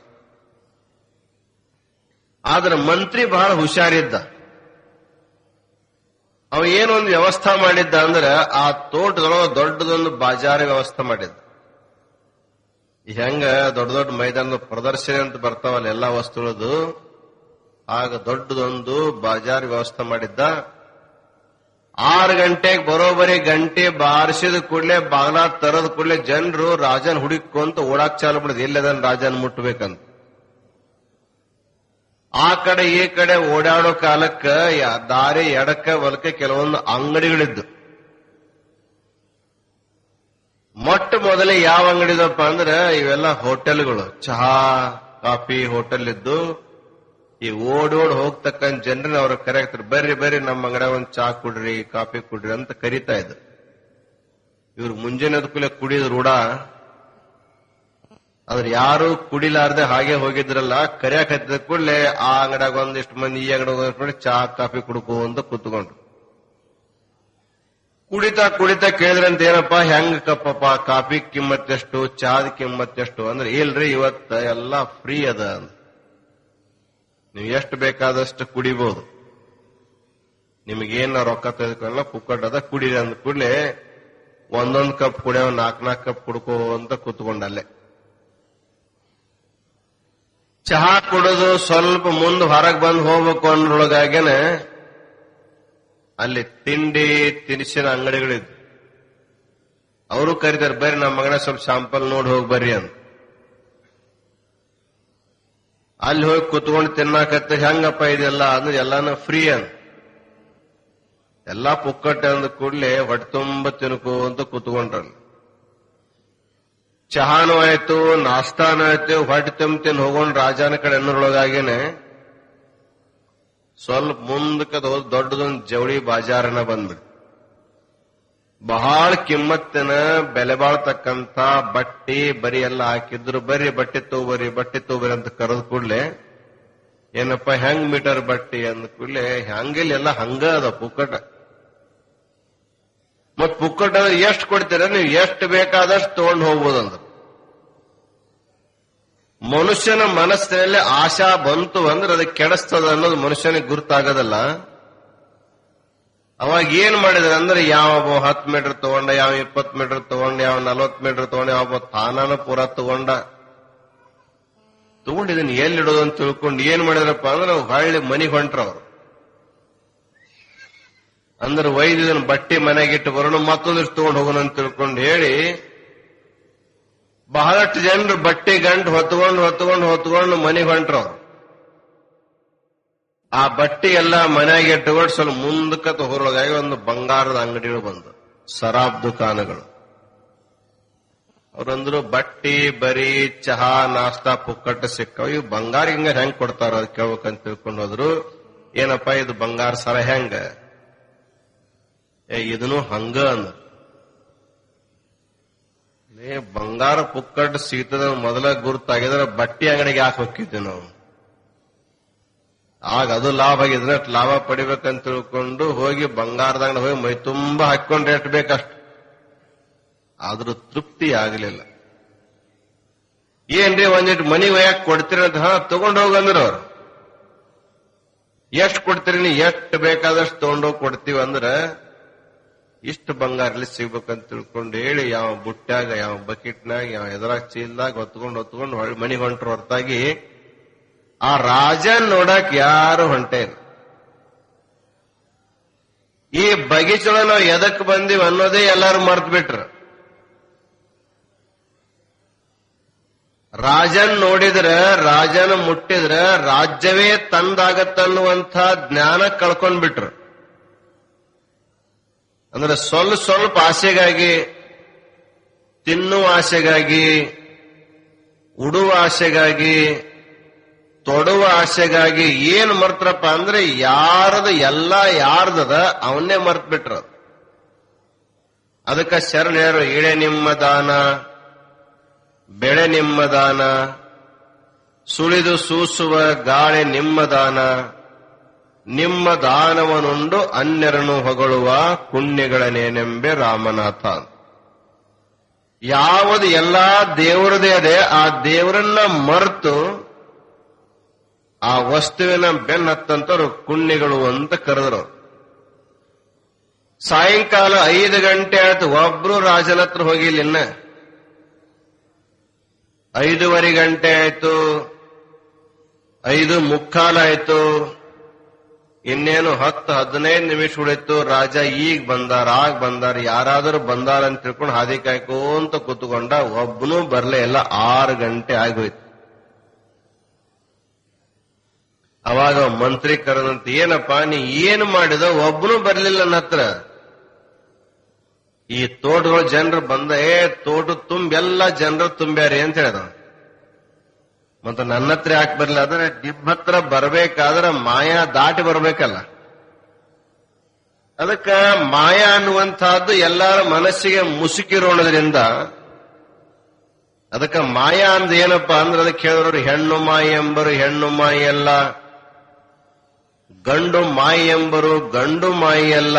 ಆದ್ರೆ ಮಂತ್ರಿ ಬಹಳ ಹುಷಾರಿದ್ದ. ಅವ ಏನೊಂದು ವ್ಯವಸ್ಥೆ ಮಾಡಿದ್ದ ಅಂದ್ರೆ ಆ ತೋಟದೊಳಗೆ ದೊಡ್ಡದೊಂದು ಬಾಜಾರ್ ವ್ಯವಸ್ಥೆ ಮಾಡಿದ್ದ. ಹೆಂಗ ದೊಡ್ಡ ದೊಡ್ಡ ಮೈದಾನದ ಪ್ರದರ್ಶನ ಅಂತ ಬರ್ತಾವಲ್ಲ ಎಲ್ಲಾ ವಸ್ತುಗಳದು, ಆಗ ದೊಡ್ಡದೊಂದು ಬಾಜಾರ್ ವ್ಯವಸ್ಥೆ ಮಾಡಿದ್ದ. 6 ಗಂಟೆಗೆ ಬರೋಬರಿ ಗಂಟೆ ಬಾರಿಸಿದ ಕೂಡಲೇ ಬಾಗ್ಲ ತರದ ಕೂಡಲೇ ಜನರು ರಾಜನ್ ಹುಡುಕೊಂತ ಓಡಾಕ್ ಚಾಲು ಮಾಡಿದ್, ಎಲ್ಲದನ್ ರಾಜನ್ ಮುಟ್ಬೇಕಂತ. ಆ ಕಡೆ ಈ ಕಡೆ ಓಡಾಡೋ ಕಾಲಕ್ಕ ದಾರಿ ಎಡಕ್ಕ ಬಲಕ್ಕೆ ಕೆಲವೊಂದು ಅಂಗಡಿಗಳಿದ್ದು. ಮೊಟ್ಟ ಮೊದಲೇ ಯಾವ ಅಂಗಡಿದಪ್ಪ ಅಂದ್ರೆ ಇವೆಲ್ಲ ಹೋಟೆಲ್ಗಳು, ಚಹಾ ಕಾಫಿ ಹೋಟೆಲ್ ಇದ್ದು. ಈ ಓಡ್ ಹೋಗ್ತಕ್ಕಂಥ ಜನರನ್ನ ಅವ್ರ ಕರೆಯಕ್ತಾರೆ, ಬರ್ರಿ ಬರ್ರಿ ನಮ್ಮ ಅಂಗಡಿ ಒಂದ್ ಚಹಾ ಕುಡ್ರಿ, ಕಾಫಿ ಕುಡ್ರಿ ಅಂತ ಕರೀತಾ ಇದ್ರು. ಇವ್ರು ಮುಂಜಾನೆ ಕೂಡಲೇ ಕುಡಿಯೋದು ರೂಢ. ಆದ್ರೆ ಯಾರು ಕುಡಿಲಾರ್ದೆ ಹಾಗೆ ಹೋಗಿದ್ರಲ್ಲ, ಕರಿಯಾಕ ಹತ್ತಿದ ಕೂಡಲೇ ಆ ಅಂಗಡಿಯಾಗ ಒಂದಿಷ್ಟು ಮಂದಿ, ಈ ಅಂಗಡಿ ನೋಡಿ ಚಹಾ ಕಾಫಿ ಕುಡ್ಕೋ ಅಂತ ಕೂತ್ಕೊಂಡ್ರು. ಕುಡಿತಾ ಕುಡಿತಾ ಕೇಳಿದ್ರಂತ, ಏನಪ್ಪಾ ಹೆಂಗ್ ಕಪ್ಪಪ್ಪ, ಕಾಫಿ ಕಿಮ್ಮತ್ತೆಷ್ಟು, ಚಹಾದ ಕಿಮ್ಮತ್ತೆಷ್ಟು ಅಂದ್ರೆ, ಇಲ್ರಿ ಇವತ್ತ ಎಲ್ಲಾ ಫ್ರೀ ಅದ, ನೀವು ಎಷ್ಟು ಬೇಕಾದಷ್ಟು ಕುಡಿಬಹುದು, ನಿಮಗೇನ ರೊಕ್ಕ ತೆಗೆದುಕೊಳ್ಳ ಪುಕ್ಕಟ್ ಅದ, ಕುಡಿರಿ ಅಂದ ಕೂಡಲೇ ಒಂದೊಂದ್ ಕಪ್ ಕುಡಿಯೋ 4 ಕಪ್ ಕುಡ್ಕೋ ಅಂತ ಕೂತ್ಕೊಂಡಲ್ಲೇ. ಚಹಾ ಕುಡಿದು ಸ್ವಲ್ಪ ಮುಂದೆ ಹೊರಗೆ ಬಂದು ಹೋಗ್ಬೇಕು ಅನ್ನೋಳಗಾಗೇನೆ ಅಲ್ಲಿ ತಿಂಡಿ ತಿನಿಸಿನ ಅಂಗಡಿಗಳಿದ್ವು. ಅವರು ಕರೀತಾರೆ, ಬರ್ರಿ ನಮ್ಮ ಮಗನ ಸ್ವಲ್ಪ ಶಾಂಪಲ್ ನೋಡಿ ಹೋಗಿ ಬರ್ರಿ ಅಂತ. ಅಲ್ಲಿ ಹೋಗಿ ಕುತ್ಕೊಂಡು ತಿನ್ನಾಕತ್ತ, ಹೆಂಗಪ್ಪ ಇದೆಲ್ಲ ಅಂದ್ರೆ ಎಲ್ಲಾನು ಫ್ರೀ ಅಂತ, ಎಲ್ಲಾ ಪುಕ್ಕಟ್ಟೆ ಅಂದ ಕೂಡಲೇ ಹೊಟ್ಟೆ ತುಂಬ ತಿನ್ಕೋ ಅಂತ ಕೂತ್ಕೊಂಡ್ರಲ್ಲ. ಚಹಾನು ಆಯ್ತು, ನಾಷ್ಟಾನು ಆಯ್ತು, ಹೊಟ್ಟೆ ತುಂಬ ತಿನ್ ಹೋಗೋಣ ರಾಜನ ಕಡೆ ಅನ್ನೋರೊಳಗಾಗೇನೆ ಸ್ವಲ್ಪ ಮುಂದಕ್ಕೆ ಹೋದ್ ದೊಡ್ಡದೊಂದು ಜವಳಿ ಬಾಜಾರನ ಬಂದ್ಬಿಡ್ತು. ಬಹಳ ಕಿಮ್ಮತ್ತಿನ ಬೆಲೆ ಬಾಳ್ತಕ್ಕಂತ ಬಟ್ಟಿ ಬರಿ ಎಲ್ಲ ಹಾಕಿದ್ರು. ಬರ್ರಿ ಬಟ್ಟೆ ತಗೋಬರಿ ಅಂತ ಕರೆದ ಕೂಡ್ಲೆ ಏನಪ್ಪ ಹೆಂಗ್ ಮೀಟರ್ ಬಟ್ಟಿ ಅಂದ ಕೂಡ್ಲೆ ಹಂಗಿಲ್ಲ, ಎಲ್ಲ ಹಂಗ ಅದ ಪುಕ್ಕಟ. ಮತ್ ಪುಕ್ಕಟ ಎಷ್ಟು ಕೊಡ್ತೀರ ನೀವು, ಎಷ್ಟು ಬೇಕಾದಷ್ಟು ತಗೊಂಡು ಹೋಗ್ಬೋದಂದ್ರ. ಮನುಷ್ಯನ ಮನಸ್ಸಿನಲ್ಲಿ ಆಶಾ ಬಂತು ಅಂದ್ರೆ ಅದಕ್ಕೆ ಕೆಡಿಸ್ತದ ಅನ್ನೋದು ಮನುಷ್ಯನಿಗೆ ಗುರ್ತಾಗದಲ್ಲ. ಅವಾಗ ಏನ್ ಮಾಡಿದ್ರೆ ಅಂದ್ರೆ ಯಾವ 10 ಮೀಟರ್ ತಗೊಂಡ, ಯಾವ 20 ಮೀಟರ್ ತಗೊಂಡ, ಯಾವ 40 ಮೀಟರ್ ತಗೊಂಡ, ಯಾವ ತಾನಾನ ಪೂರ ತಗೊಂಡಿದ್ದೀನಿ ಎಲ್ಲಿಡೋದು ಅಂತ ತಿಳ್ಕೊಂಡು ಏನ್ ಮಾಡಿದ್ರಪ್ಪ ಅಂದ್ರೆ ಹೊಳ್ಳಿ ಮನಿಗೆ ಹೊಂಟ್ರವ್ರು. ಅಂದ್ರೆ ಒಯ್ದಿದ್ದನ್ನು ಬಟ್ಟೆ ಮನೆಗಿಟ್ಟು ಬರೋಣ, ಮತ್ತೊಂದಿಷ್ಟು ತಗೊಂಡು ಹೋಗೋಣ ಅಂತ ತಿಳ್ಕೊಂಡು ಹೇಳಿ ಬಹಳಷ್ಟು ಜನರು ಬಟ್ಟೆ ಗಂಟು ಹೊತ್ಕೊಂಡು ಮನೆಗೆ ಹೊಂಟ್ರವ್ರು. ಆ ಬಟ್ಟೆ ಎಲ್ಲ ಮನೆಯಾಗಿ ಇಟ್ಟುಕೊಂಡು ಸ್ವಲ್ಪ ಮುಂದಕ್ಕೆ ಹೊರಗಾಗಿ ಒಂದು ಬಂಗಾರದ ಅಂಗಡಿಗಳು ಬಂದು, ಸರಾಬ್ ದುಕಾನಗಳು. ಅವ್ರಂದ್ರು ಬಟ್ಟಿ ಬರೀ ಚಹಾ ನಾಷ್ಟಾ ಪುಕ್ಕಟ್ಟ ಸಿಕ್ಕವ, ಇವು ಬಂಗಾರ ಹಿಂಗ ಹೆಂಗ್ ಕೊಡ್ತಾರ ಅದ್ ಕೇಳ್ಬೇಕಂತ ತಿಳ್ಕೊಂಡು ಹೋದ್ರು. ಏನಪ್ಪಾ ಇದು ಬಂಗಾರ ಸರ ಹೆಂಗ, ಇದನ್ನು ಹಂಗ ಅಂದ. ಬಂಗಾರ ಪುಕ್ಕಟ್ಟ ಸಿಗ್ತದ ಮೊದಲ ಗುರುತಾಗಿದ್ರೆ ಬಟ್ಟಿ ಅಂಗಡಿಗೆ ಯಾಕೆ ಹೋಗಿದ್ವಿ ನಾವು, ಆಗ ಅದು ಲಾಭ ಆಗಿದ್ರೆ ಲಾಭ ಪಡಿಬೇಕಂತ ತಿಳ್ಕೊಂಡು ಹೋಗಿ ಬಂಗಾರದಾಗ ಹೋಗಿ ಮೈ ತುಂಬಾ ಹಾಕೊಂಡ್ರೆ ಎಷ್ಟು ಬೇಕಷ್ಟು, ಆದ್ರೂ ತೃಪ್ತಿ ಆಗಲಿಲ್ಲ. ಏನ್ರಿ ಒಂದಿಟ್ಟು ಮನಿಗೆ ಒಯ್ಯಾಕ ಕೊಡ್ತೀರಂತ, ತಗೊಂಡು ಹೋಗಂದ್ರ ಅವ್ರು. ಎಷ್ಟು ಕೊಡ್ತೀರಿ ನೀ, ಎಷ್ಟು ಬೇಕಾದಷ್ಟು ತಗೊಂಡೋಗಿ ಕೊಡ್ತೀವಿ ಅಂದ್ರ ಇಷ್ಟು ಬಂಗಾರಲ್ಲಿ ಸಿಗ್ಬೇಕಂತ ತಿಳ್ಕೊಂಡು ಹೇಳಿ ಯಾವ ಬುಟ್ಟ್ಯಾಗ, ಯಾವ ಬಕೆಟ್ನಾಗ, ಯಾವ ಎದುರಾಗ ಚೀಲ್ದಾಗ ಹೊತ್ಕೊಂಡು ಹೊಳ್ಳಿ ಮನಿಗೆ ಹೊಂಟ್ರ ಹೊರತಾಗಿ ಆ ರಾಜನ್ ನೋಡಕ್ ಯಾರು ಹೊಂಟೇ ಇಲ್ಲ. ಈ ಬಗೀಚೊಳ ನಾವು ಎದಕ್ ಬಂದಿವಿ ಅನ್ನೋದೇ ಎಲ್ಲಾರು ಮರ್ತ್ ಬಿಟ್ರ. ರಾಜನ್ ನೋಡಿದ್ರ, ರಾಜನ ಮುಟ್ಟಿದ್ರ ರಾಜ್ಯವೇ ತಂದಾಗತ್ತನ್ನುವಂಥ ಜ್ಞಾನ ಕಳ್ಕೊಂಡ್ಬಿಟ್ರು. ಅಂದ್ರೆ ಸ್ವಲ್ಪ ಆಸೆಗಾಗಿ, ತಿನ್ನುವ ಆಸೆಗಾಗಿ, ಉಡುವ ಆಸೆಗಾಗಿ, ತೊಡುವ ಆಸೆಗಾಗಿ ಏನ್ ಮರ್ತ್ರಪ್ಪ ಅಂದ್ರೆ ಯಾರದ ಎಲ್ಲ ಯಾರ್ದದ ಅವನ್ನೇ ಮರ್ತ್ ಬಿಟ್ರ. ಅದಕ್ಕ ಶರಣರು ಇಳೆ ನಿಮ್ಮ ದಾನ, ಬೆಳೆ ನಿಮ್ಮ ದಾನ, ಸುಳಿದು ಸೂಸುವ ಗಾಳಿ ನಿಮ್ಮ ದಾನ, ನಿಮ್ಮ ದಾನವನುಂಡು ಅನ್ಯರನ್ನು ಹೊಗಳುವ ಪುಣ್ಯಗಳನ್ನೇನೆಂಬೆ ರಾಮನಾಥ. ಯಾವುದು ಎಲ್ಲಾ ದೇವರದೇ ಅದೇ ಆ ದೇವರನ್ನ ಮರೆತು ಆ ವಸ್ತುವಿನ ಬೆನ್ನತ್ತಂತವ್ರು ಪುಣ್ಯಗಳು ಅಂತ ಕರೆದ್ರು. ಸಾಯಂಕಾಲ 5 ಗಂಟೆ ಆಯ್ತು, ಒಬ್ರು ರಾಜನ ಹತ್ರ ಹೋಗಿಲ್ಲ. ಇನ್ನ 5:15 ಗಂಟೆ ಆಯ್ತು, 5:45 ಆಯ್ತು, ಇನ್ನೇನು 10-15 ನಿಮಿಷ ಉಳಿತು. ರಾಜ ಈಗ ಬಂದಾರ, ಆಗ ಬಂದಾರ, ಯಾರಾದರೂ ಬಂದಾರ ಅಂತ ತಿಳ್ಕೊಂಡು ಹಾದಿ ಕಾಯ್ಕೋಂತ ಕೂತ್ಕೊಂಡ. ಒಬ್ಬನೂ ಬರ್ಲೇ ಇಲ್ಲ. 6 ಗಂಟೆ ಆಗೋಯ್ತು. ಅವಾಗ ಮಂತ್ರಿ ಕರೆದಂತ, ಏನಪ್ಪಾ ನೀ ಏನು ಮಾಡಿದ, ಒಬ್ಬನೂ ಬರ್ಲಿಲ್ಲ ನನ್ನ ಹತ್ರ. ಈ ತೋಟಗಳು ಜನರು ಬಂದ, ತೋಟ ತುಂಬೆಲ್ಲ ಜನರು ತುಂಬ್ಯಾರಿ ಅಂತ ಹೇಳ್ದ. ಮತ್ತೆ ನನ್ನ ಹತ್ರ ಯಾಕೆ ಬರ್ಲಿಲ್ಲ ಅಂದ್ರೆ, ನಿಮ್ಮ ಹತ್ರ ಬರ್ಬೇಕಾದ್ರೆ ಮಾಯಾ ದಾಟಿ ಬರ್ಬೇಕಲ್ಲ. ಅದಕ್ಕ ಮಾಯಾ ಅನ್ನುವಂತಹದ್ದು ಎಲ್ಲರ ಮನಸ್ಸಿಗೆ ಮುಸುಕಿರೋಣದ್ರಿಂದ, ಅದಕ್ಕ ಮಾಯಾ ಅಂದ ಏನಪ್ಪಾ ಅಂದ್ರೆ ಅದಕ್ಕೆ ಹೇಳಿದ್ರು, ಹೆಣ್ಣು ಮಾಯಿ ಎಂಬರು ಹೆಣ್ಣು ಮಾಯಿ ಅಲ್ಲ, ಗಂಡು ಮಾಯಿ ಎಂಬರು ಗಂಡು ಮಾಯಿ ಅಲ್ಲ.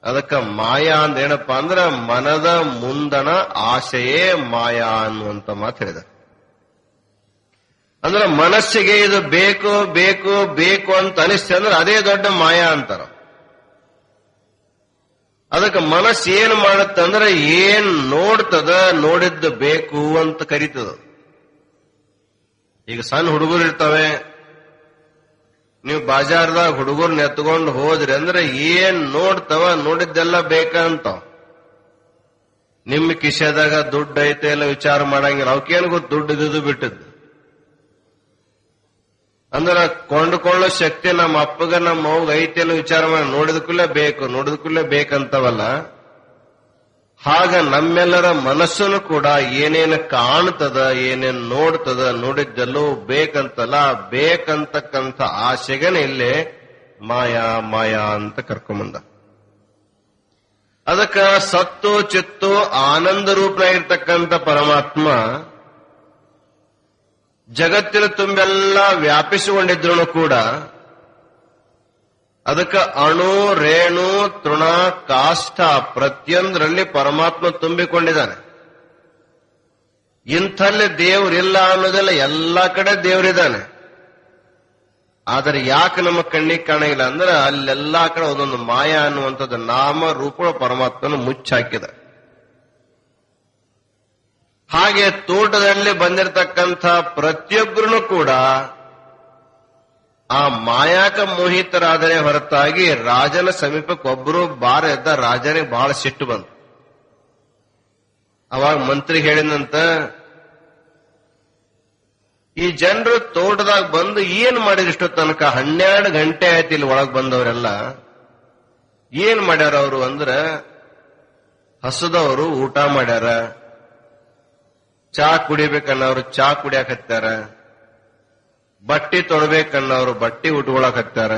ಅದಕ್ಕ ಮಾಯಾ ಅಂದ ಏನಪ್ಪಾ ಅಂದ್ರೆ ಮನದ ಮುಂದಣ ಆಶೆಯೇ ಮಾಯಾ ಅನ್ನುವಂತ ಮಾತು ಹೇಳಿದ. ಅಂದ್ರೆ ಮನಸ್ಸಿಗೆ ಇದು ಬೇಕು ಬೇಕು ಬೇಕು ಅಂತ ಅನಿಸ್ತೆ ಅಂದ್ರೆ ಅದೇ ದೊಡ್ಡ ಮಾಯಾ ಅಂತಾರ. ಅದಕ್ಕೆ ಮನಸ್ಸು ಏನು ಮಾಡುತ್ತಂದ್ರೆ ಏನ್ ನೋಡ್ತದ, ನೋಡಿದ್ದು ಬೇಕು ಅಂತ ಕರೀತದ. ಈಗ ಸಣ್ಣ ಹುಡುಗರು ಇರ್ತವೆ, ನೀವು ಬಾಜಾರ್ದಾಗ ಹುಡುಗರ್ನ ಎತ್ಕೊಂಡು ಹೋದ್ರಿ ಅಂದ್ರೆ ಏನ್ ನೋಡ್ತವ, ನೋಡಿದ್ದೆಲ್ಲ ಬೇಕಂತ. ನಿಮ್ಮ ಕಿಶೆದಾಗ ದುಡ್ಡು ಐತೆ ಎಲ್ಲ ವಿಚಾರ ಮಾಡಂಗಿಲ್ಲ. ಅವಕ್ಕೇನು ಗೊತ್ತು ದುಡ್ಡು ಇದ್ದು ಬಿಟ್ಟದ್ದು. ಅಂದ್ರೆ ಕೊಂಡುಕೊಳ್ಳೋ ಶಕ್ತಿ ನಮ್ಮ ಅಪ್ಪಗ ನಮ್ಮ ಅವ್ಗ ಐತೆ ಅನ್ನೋ ವಿಚಾರ ಮಾಡಿ ನೋಡಿದಕ್ಕೂಲೇ ಬೇಕು, ನೋಡಿದಕ್ಕೂಲೇ ಬೇಕಂತವಲ್ಲ. ಹಾಗ ನಮ್ಮೆಲ್ಲರ ಮನಸ್ಸನ್ನು ಕೂಡ ಏನೇನು ಕಾಣ್ತದ, ಏನೇನು ನೋಡ್ತದ, ನೋಡಿದ್ದೆಲ್ಲೋ ಬೇಕಂತಲ್ಲ, ಬೇಕಂತಕ್ಕಂಥ ಆಸೆಗನೇ ಇಲ್ಲೇ ಮಾಯಾ ಮಾಯಾ ಅಂತ ಕರ್ಕೊಂಬಂದ. ಅದಕ್ಕ ಸತ್ತು ಚಿತ್ತು ಆನಂದ ರೂಪನಾಗಿರ್ತಕ್ಕಂಥ ಪರಮಾತ್ಮ ಜಗತ್ತಿನ ತುಂಬೆಲ್ಲ ವ್ಯಾಪಿಸಿಕೊಂಡಿದ್ರು ಕೂಡ ಅದಕ್ಕೆ ಅಣು, ರೇಣು, ತೃಣ, ಕಾಷ್ಠ ಪ್ರತಿಯೊಂದರಲ್ಲಿ ಪರಮಾತ್ಮ ತುಂಬಿಕೊಂಡಿದ್ದಾನೆ. ಇಂಥಲ್ಲಿ ದೇವರಿಲ್ಲ ಅನ್ನೋದೆಲ್ಲ ಎಲ್ಲಾ ಕಡೆ ದೇವರಿದ್ದಾನೆ. ಆದರೆ ಯಾಕೆ ನಮ್ಮ ಕಣ್ಣಿಗೆ ಕಾಣಿಲ್ಲ ಅಂದ್ರೆ ಅಲ್ಲೆಲ್ಲಾ ಕಡೆ ಒಂದೊಂದು ಮಾಯಾ ಅನ್ನುವಂಥದ್ದು ನಾಮ ರೂಪಗಳ ಪರಮಾತ್ಮನ ಮುಚ್ಚಾಕಿದ. ಹಾಗೆ ತೋಟದಲ್ಲಿ ಬಂದಿರತಕ್ಕಂಥ ಪ್ರತಿಯೊಬ್ಬರೂ ಕೂಡ ಆ ಮಾಯಾಕ ಮೋಹಿತರಾದರೆ ಹೊರತಾಗಿ ರಾಜನ ಸಮೀಪಕ್ಕೆ ಒಬ್ಬರು ಬಾರ ಎದ್ದ. ರಾಜನಿಗೆ ಬಹಳ ಸಿಟ್ಟು ಬಂತು. ಅವಾಗ ಮಂತ್ರಿ ಹೇಳಿದಂತ, ಈ ಜನರು ತೋಟದಾಗ ಬಂದು ಏನ್ ಮಾಡಿದ್ರು ಇಷ್ಟೋ ತನಕ? 12 ಗಂಟೆ ಆಯ್ತು ಇಲ್ಲಿ ಒಳಗ್ ಬಂದವರೆಲ್ಲ. ಏನ್ ಮಾಡ್ಯಾರ ಅವರು ಅಂದ್ರ, ಹಸದವರು ಊಟ ಮಾಡ್ಯಾರ, ಚಾ ಕುಡಿಬೇಕನ್ನೋರು ಚಾ ಕುಡಿಯಾಕತ್ತಾರ, ಬಟ್ಟಿ ತೊಡಬೇಕನ್ನೋರು ಬಟ್ಟಿ ಉಟ್ಕೊಳಕತ್ತಾರ.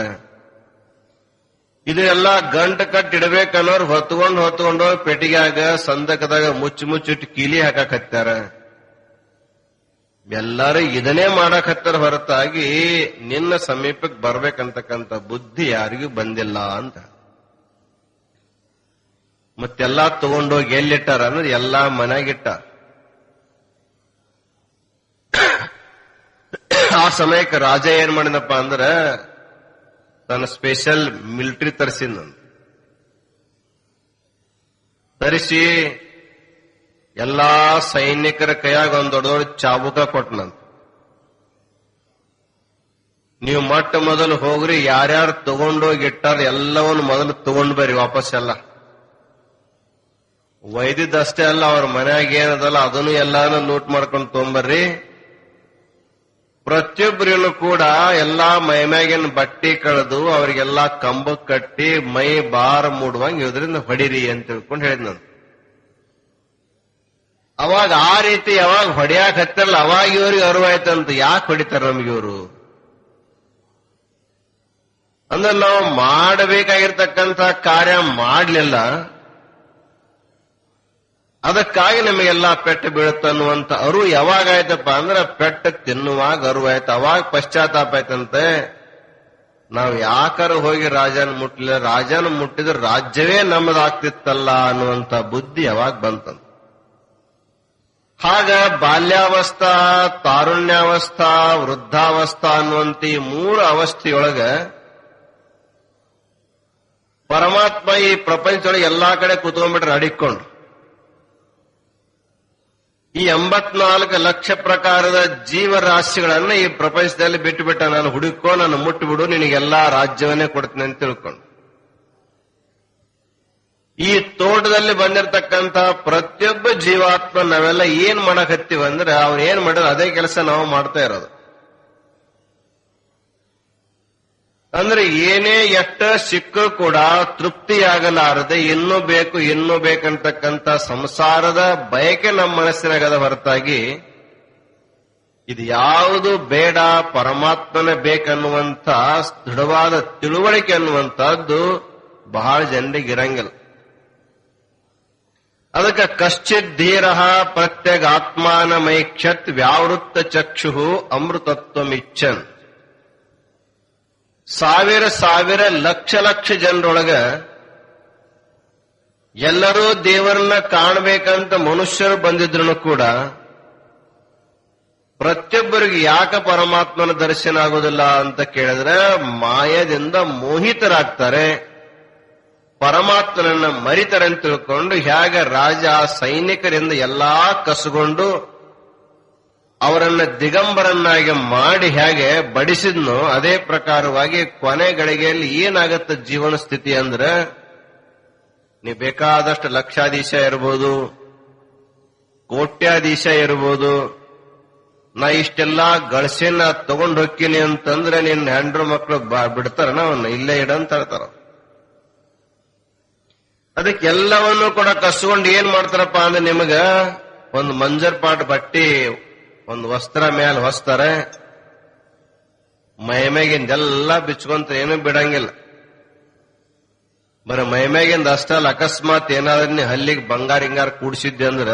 ಇದೆಲ್ಲ ಗಂಟು ಕಟ್ಟಿಡ್ಬೇಕನ್ನೋರು ಹೊತ್ಕೊಂಡು ಪೆಟ್ಟಿಗೆಯಾಗ ಸಂದಕದಾಗ ಮುಚ್ಚಿಟ್ಟು ಕೀಲಿ ಹಾಕಾಕತ್ತಾರ. ಎಲ್ಲರೂ ಇದನ್ನೇ ಮಾಡಾಕತ್ತಾರ ಹೊರತಾಗಿ ನಿನ್ನ ಸಮೀಪಕ್ಕೆ ಬರ್ಬೇಕಂತಕ್ಕಂಥ ಬುದ್ಧಿ ಯಾರಿಗೂ ಬಂದಿಲ್ಲ ಅಂತ. ಮತ್ತೆಲ್ಲಾ ತಗೊಂಡೋಗಿ ಎಲ್ಲಿಟ್ಟಾರ ಅಂದ್ರೆ ಎಲ್ಲಾ ಮನೆಯಾಗಿಟ್ಟಾರ. ಆ ಸಮಯಕ್ಕೆ ರಾಜ ಏನ್ ಮಾಡಿದಪ್ಪ ಅಂದ್ರ ತನ್ನ ಸ್ಪೆಷಲ್ ಮಿಲಿಟರಿ ತರಿಸಿದ್ನಂತ. ತರಿಸಿ ಎಲ್ಲಾ ಸೈನಿಕರ ಕೈಯಾಗ ಒಂದ್ ದೊಡ್ಡ ದೊಡ್ಡ ಚಾಬುಕ ಕೊಟ್ಟನಂತ. ನೀವು ಮೊಟ್ಟ ಮೊದಲು ಹೋಗ್ರಿ, ಯಾರ್ಯಾರು ತಗೊಂಡೋಗಿ ಇಟ್ಟಾರ ಎಲ್ಲವನ್ನು ಮೊದಲು ತಗೊಂಡ್ ಬರ್ರಿ ವಾಪಸ್. ಎಲ್ಲ ಒಯ್ದಿದ್ದಷ್ಟೇ ಅಲ್ಲ, ಅವ್ರ ಮನ್ಯಾಗ ಏನದಲ್ಲ ಅದನ್ನು ಎಲ್ಲಾನು ಲೂಟ್ ಮಾಡ್ಕೊಂಡು ತಗೊಂಬರ್ರಿ. ಪ್ರತಿಯೊಬ್ಬರಿಗೂ ಕೂಡ ಎಲ್ಲಾ ಮೈಮ್ಯಾಗಿನ ಬಟ್ಟಿ ಕಳೆದು ಅವರಿಗೆಲ್ಲಾ ಕಂಬಕ್ ಕಟ್ಟಿ ಮೈ ಬಾರ ಮೂಡುವಂಗ ಇದರಿಂದ ಹೊಡಿರಿ ಅಂತ ತಿಳ್ಕೊಂಡು ಹೇಳಿದ್ನಂತ. ಅವಾಗ ಆ ರೀತಿ ಯಾವಾಗ ಹೊಡಿಯಾಕ ಹತ್ತಲ್ಲ ಅವಾಗ ಇವ್ರಿಗೆ ಅರಿವಾಯ್ತಂತ. ಯಾಕೆ ಹೊಡಿತಾರ ನಮ್ಗೆ ಇವರು ಅಂದ್ರೆ ನಾವು ಮಾಡಬೇಕಾಗಿರ್ತಕ್ಕಂಥ ಕಾರ್ಯ ಮಾಡ್ಲಿಲ್ಲ, ಅದಕ್ಕಾಗಿ ನಮಗೆಲ್ಲ ಪೆಟ್ಟು ಬೀಳುತ್ತನ್ನುವಂತ ಅರು ಯಾವಾಗ ಆಯ್ತಪ್ಪ ಅಂದ್ರೆ ಪೆಟ್ಟು ತಿನ್ನುವಾಗ ಅರಿವಾಯ್ತು. ಅವಾಗ ಪಶ್ಚಾತ್ತಾಪ ಆಯ್ತಂತೆ, ನಾವು ಯಾಕಾರ ಹೋಗಿ ರಾಜನ ಮುಟ್ಟಲಿಲ್ಲ, ರಾಜನ ಮುಟ್ಟಿದ್ರೆ ರಾಜ್ಯವೇ ನಮ್ಮದಾಗ್ತಿತ್ತಲ್ಲ ಅನ್ನುವಂತ ಬುದ್ಧಿ ಯಾವಾಗ ಬಂತಂತ. ಹಾಗ ಬಾಲ್ಯಾವಸ್ಥಾ, ತಾರುಣ್ಯಾವಸ್ಥಾ, ವೃದ್ಧಾವಸ್ಥಾ ಅನ್ನುವಂತ ಈ 3 ಅವಸ್ಥೆಯೊಳಗ ಪರಮಾತ್ಮ ಈ ಪ್ರಪಂಚದೊಳಗೆ ಎಲ್ಲಾ ಕಡೆ ಕುತ್ಕೊಂಡ್ಬಿಟ್ರೆ ಅಡಿಕೊಂಡು ಈ 84 ಲಕ್ಷ ಪ್ರಕಾರದ ಜೀವರಾಶಿಗಳನ್ನ ಈ ಪ್ರಪಂಚದಲ್ಲಿ ಬಿಟ್ಟು ಬಿಟ್ಟ. ನಾನು ಹುಡುಕೋ, ನಾನು ಮುಟ್ಟಿಬಿಡು, ನಿನಗೆಲ್ಲಾ ರಾಜ್ಯವನ್ನೇ ಕೊಡ್ತೀನಿ ಅಂತ ತಿಳ್ಕೊಂಡು ಈ ತೋಟದಲ್ಲಿ ಬಂದಿರತಕ್ಕಂತ ಪ್ರತಿಯೊಬ್ಬ ಜೀವಾತ್ಮ ನಾವೆಲ್ಲ ಏನ್ ಮಾಡಕತ್ತೀವಿ ಅಂದ್ರೆ ಅವ್ರು ಏನ್ ಮಾಡಿದ್ರೆ ಅದೇ ಕೆಲಸ ನಾವು ಮಾಡ್ತಾ ಇರೋದು. ಅಂದ್ರೆ ಏನೇ ಎಷ್ಟ ಸಿಕ್ಕೂ ಕೂಡ ತೃಪ್ತಿಯಾಗಲಾರದೆ ಇನ್ನೂ ಬೇಕಂತಕ್ಕಂಥ ಸಂಸಾರದ ಬಯಕೆ ನಮ್ಮ ಮನಸ್ಸಿನಾಗದ ಹೊರತಾಗಿ ಇದು ಯಾವುದು ಬೇಡ, ಪರಮಾತ್ಮನೇ ಬೇಕನ್ನುವಂತ ದೃಢವಾದ ತಿಳುವಳಿಕೆ ಅನ್ನುವಂತಹದ್ದು ಬಹಳ ಜನರಿಗೆ ಇರಂಗಿಲ್ಲ. ಅದಕ್ಕೆ ಕಶ್ಚಿತ್ ಧೀರ ಪ್ರತ್ಯಗಾತ್ಮಾನಮೈಕ್ಷತ್ ವ್ಯಾವೃತ್ತ ಚಕ್ಷು ಅಮೃತತ್ವಮಿಚ್ಛನ್. ಸಾವಿರ ಲಕ್ಷ ಜನರೊಳಗ ಎಲ್ಲರೂ ದೇವರನ್ನ ಕಾಣಬೇಕಂತ ಮನುಷ್ಯರು ಬಂದಿದ್ರು ಕೂಡ ಪ್ರತಿಯೊಬ್ಬರಿಗೆ ಯಾಕೆ ಪರಮಾತ್ಮನ ದರ್ಶನ ಆಗೋದಿಲ್ಲ ಅಂತ ಕೇಳಿದ್ರೆ ಮಾಯದಿಂದ ಮೋಹಿತರಾಗ್ತಾರೆ, ಪರಮಾತ್ಮನನ್ನ ಮರಿತಾರೆ ಅಂತ ತಿಳ್ಕೊಂಡು ಹೇಗೆ ರಾಜ ಸೈನಿಕರಿಂದ ಎಲ್ಲಾ ಕಸಗೊಂಡು ಅವರನ್ನ ದಿಗಂಬರನ್ನಾಗಿ ಮಾಡಿ ಹೇಗೆ ಬಡಿಸಿದ್ನೋ ಅದೇ ಪ್ರಕಾರವಾಗಿ ಕೊನೆ ಗಳಿಗೆಯಲ್ಲಿ ಏನಾಗತ್ತ ಜೀವನ ಸ್ಥಿತಿ ಅಂದ್ರೆ ನೀವು ಬೇಕಾದಷ್ಟು ಲಕ್ಷಾಧೀಶ ಇರ್ಬೋದು, ಕೋಟ್ಯಾಧೀಶ ಇರ್ಬೋದು, ನಾ ಇಷ್ಟೆಲ್ಲಾ ಗಳಿಸಿನ ತಗೊಂಡು ಹೋಗ್ತೀನಿ ಅಂತಂದ್ರೆ ನಿನ್ನ ಹೆಂಡ್ರು ಮಕ್ಕಳು ಬಿಡ್ತಾರನ ಅವನ್ನ ಇಲ್ಲೇ ಇಡಂತ ಹೇಳ್ತಾರ. ಅದಕ್ಕೆಲ್ಲವನ್ನು ಕೂಡ ಕಸ್ಕೊಂಡು ಏನ್ ಮಾಡ್ತಾರಪ್ಪ ಅಂದ್ರೆ ನಿಮಗ ಒಂದು ಮಂಜರ್ ಪಾಟ್ ಬಟ್ಟಿ ಒಂದು ವಸ್ತ್ರ ಮೇಲೆ ಹೊಸ್ತಾರೆ, ಮೈಮೇಗಿಂದೆಲ್ಲ ಬಿಚ್ಕೊಂತ ಏನೂ ಬಿಡಂಗಿಲ್ಲ. ಬರೀ ಮೈಮೇಗಿಂದ ಅಷ್ಟಲ್ಲ, ಅಕಸ್ಮಾತ್ ಏನಾದ್ರೂ ನೀ ಹಲ್ಲಿಗೆ ಬಂಗಾರ ಹಿಂಗಾರ ಕೂಡಿಸಿದ್ದೆ ಅಂದ್ರ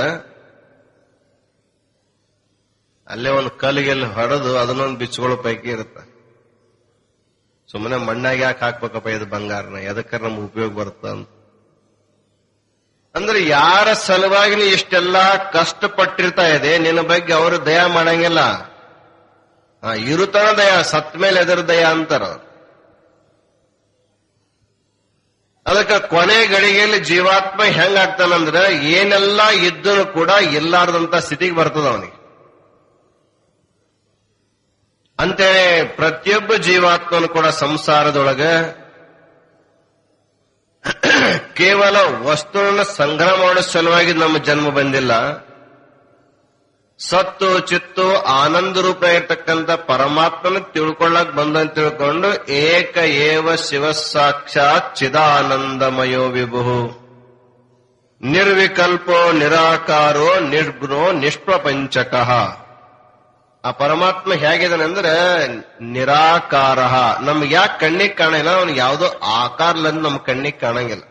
ಅಲ್ಲೇ ಒಂದು ಕಲ್ಲಿಗೆಲ್ಲಿ ಹೊಡೆದು ಅದನ್ನೊಂದು ಬಿಚ್ಕೊಳ್ಳೋ ಪೈಕಿ ಇರುತ್ತೆ. ಸುಮ್ಮನೆ ಮಣ್ಣಾಗಿ ಯಾಕೆ ಹಾಕ್ಬೇಕಪ್ಪ ಇದು ಬಂಗಾರನ, ಎದಕ್ಕಾರ ನಮ್ಗೆ ಉಪಯೋಗ ಬರುತ್ತ ಅಂತ. ಅಂದ್ರೆ ಯಾರ ಸಲುವಾಗಿ ನೀ ಇಷ್ಟೆಲ್ಲಾ ಕಷ್ಟಪಟ್ಟಿರ್ತಾ ಇದೆ, ನಿನ್ನ ಬಗ್ಗೆ ಅವರು ದಯ ಮಾಡಂಗಿಲ್ಲ. ಇರುತ್ತಾನ ದಯ, ಸತ್ ಮೇಲೆ ಎದರ ದಯ ಅಂತಾರ. ಅದಕ್ಕೆ ಕೊನೆ ಗಳಿಗೆಯಲ್ಲಿ ಜೀವಾತ್ಮ ಹೆಂಗಾಗ್ತಾನಂದ್ರ ಏನೆಲ್ಲ ಇದ್ದನು ಕೂಡ ಇಲ್ಲಾರ್ದಂತ ಸ್ಥಿತಿಗೆ ಬರ್ತದ ಅವನಿಗೆ. ಅಂತೇಳಿ ಪ್ರತಿಯೊಬ್ಬ ಜೀವಾತ್ಮನು ಕೂಡ ಸಂಸಾರದೊಳಗ ಕೇವಲ ವಸ್ತುವನ್ನು ಸಂಗ್ರಹ ಮಾಡೋ ಸಲುವಾಗಿ ನಮ್ಮ ಜನ್ಮ ಬಂದಿಲ್ಲ. ಸತ್ತು ಚಿತ್ತು ಆನಂದ ರೂಪ ಇರ್ತಕ್ಕಂಥ ಪರಮಾತ್ಮನ ತಿಳ್ಕೊಳ್ಳಕ್ ಬಂದಂತ ತಿಳ್ಕೊಂಡು ಏಕ ಏವ ಶಿವ ಸಾಕ್ಷಾತ್ ಚಿದಾನಂದಮಯೋ ವಿಭು ನಿರ್ವಿಕಲ್ಪೋ ನಿರಾಕಾರೋ ನಿರ್ಗುಣೋ ನಿಷ್ಪ್ರಪಂಚಕಃ. ಆ ಪರಮಾತ್ಮ ಹೇಗಿದ್ದಾನೆ ಅಂದ್ರೆ ನಿರಾಕಾರ. ನಮ್ಗೆ ಯಾಕೆ ಕಣ್ಣಿಗೆ ಕಾಣಿಲ್ಲ, ಅವನಿಗೆ ಯಾವುದೋ ಆಕಾರಲಂದು ನಮ್ಮ ಕಣ್ಣಿಗೆ ಕಾಣಂಗಿಲ್ಲ.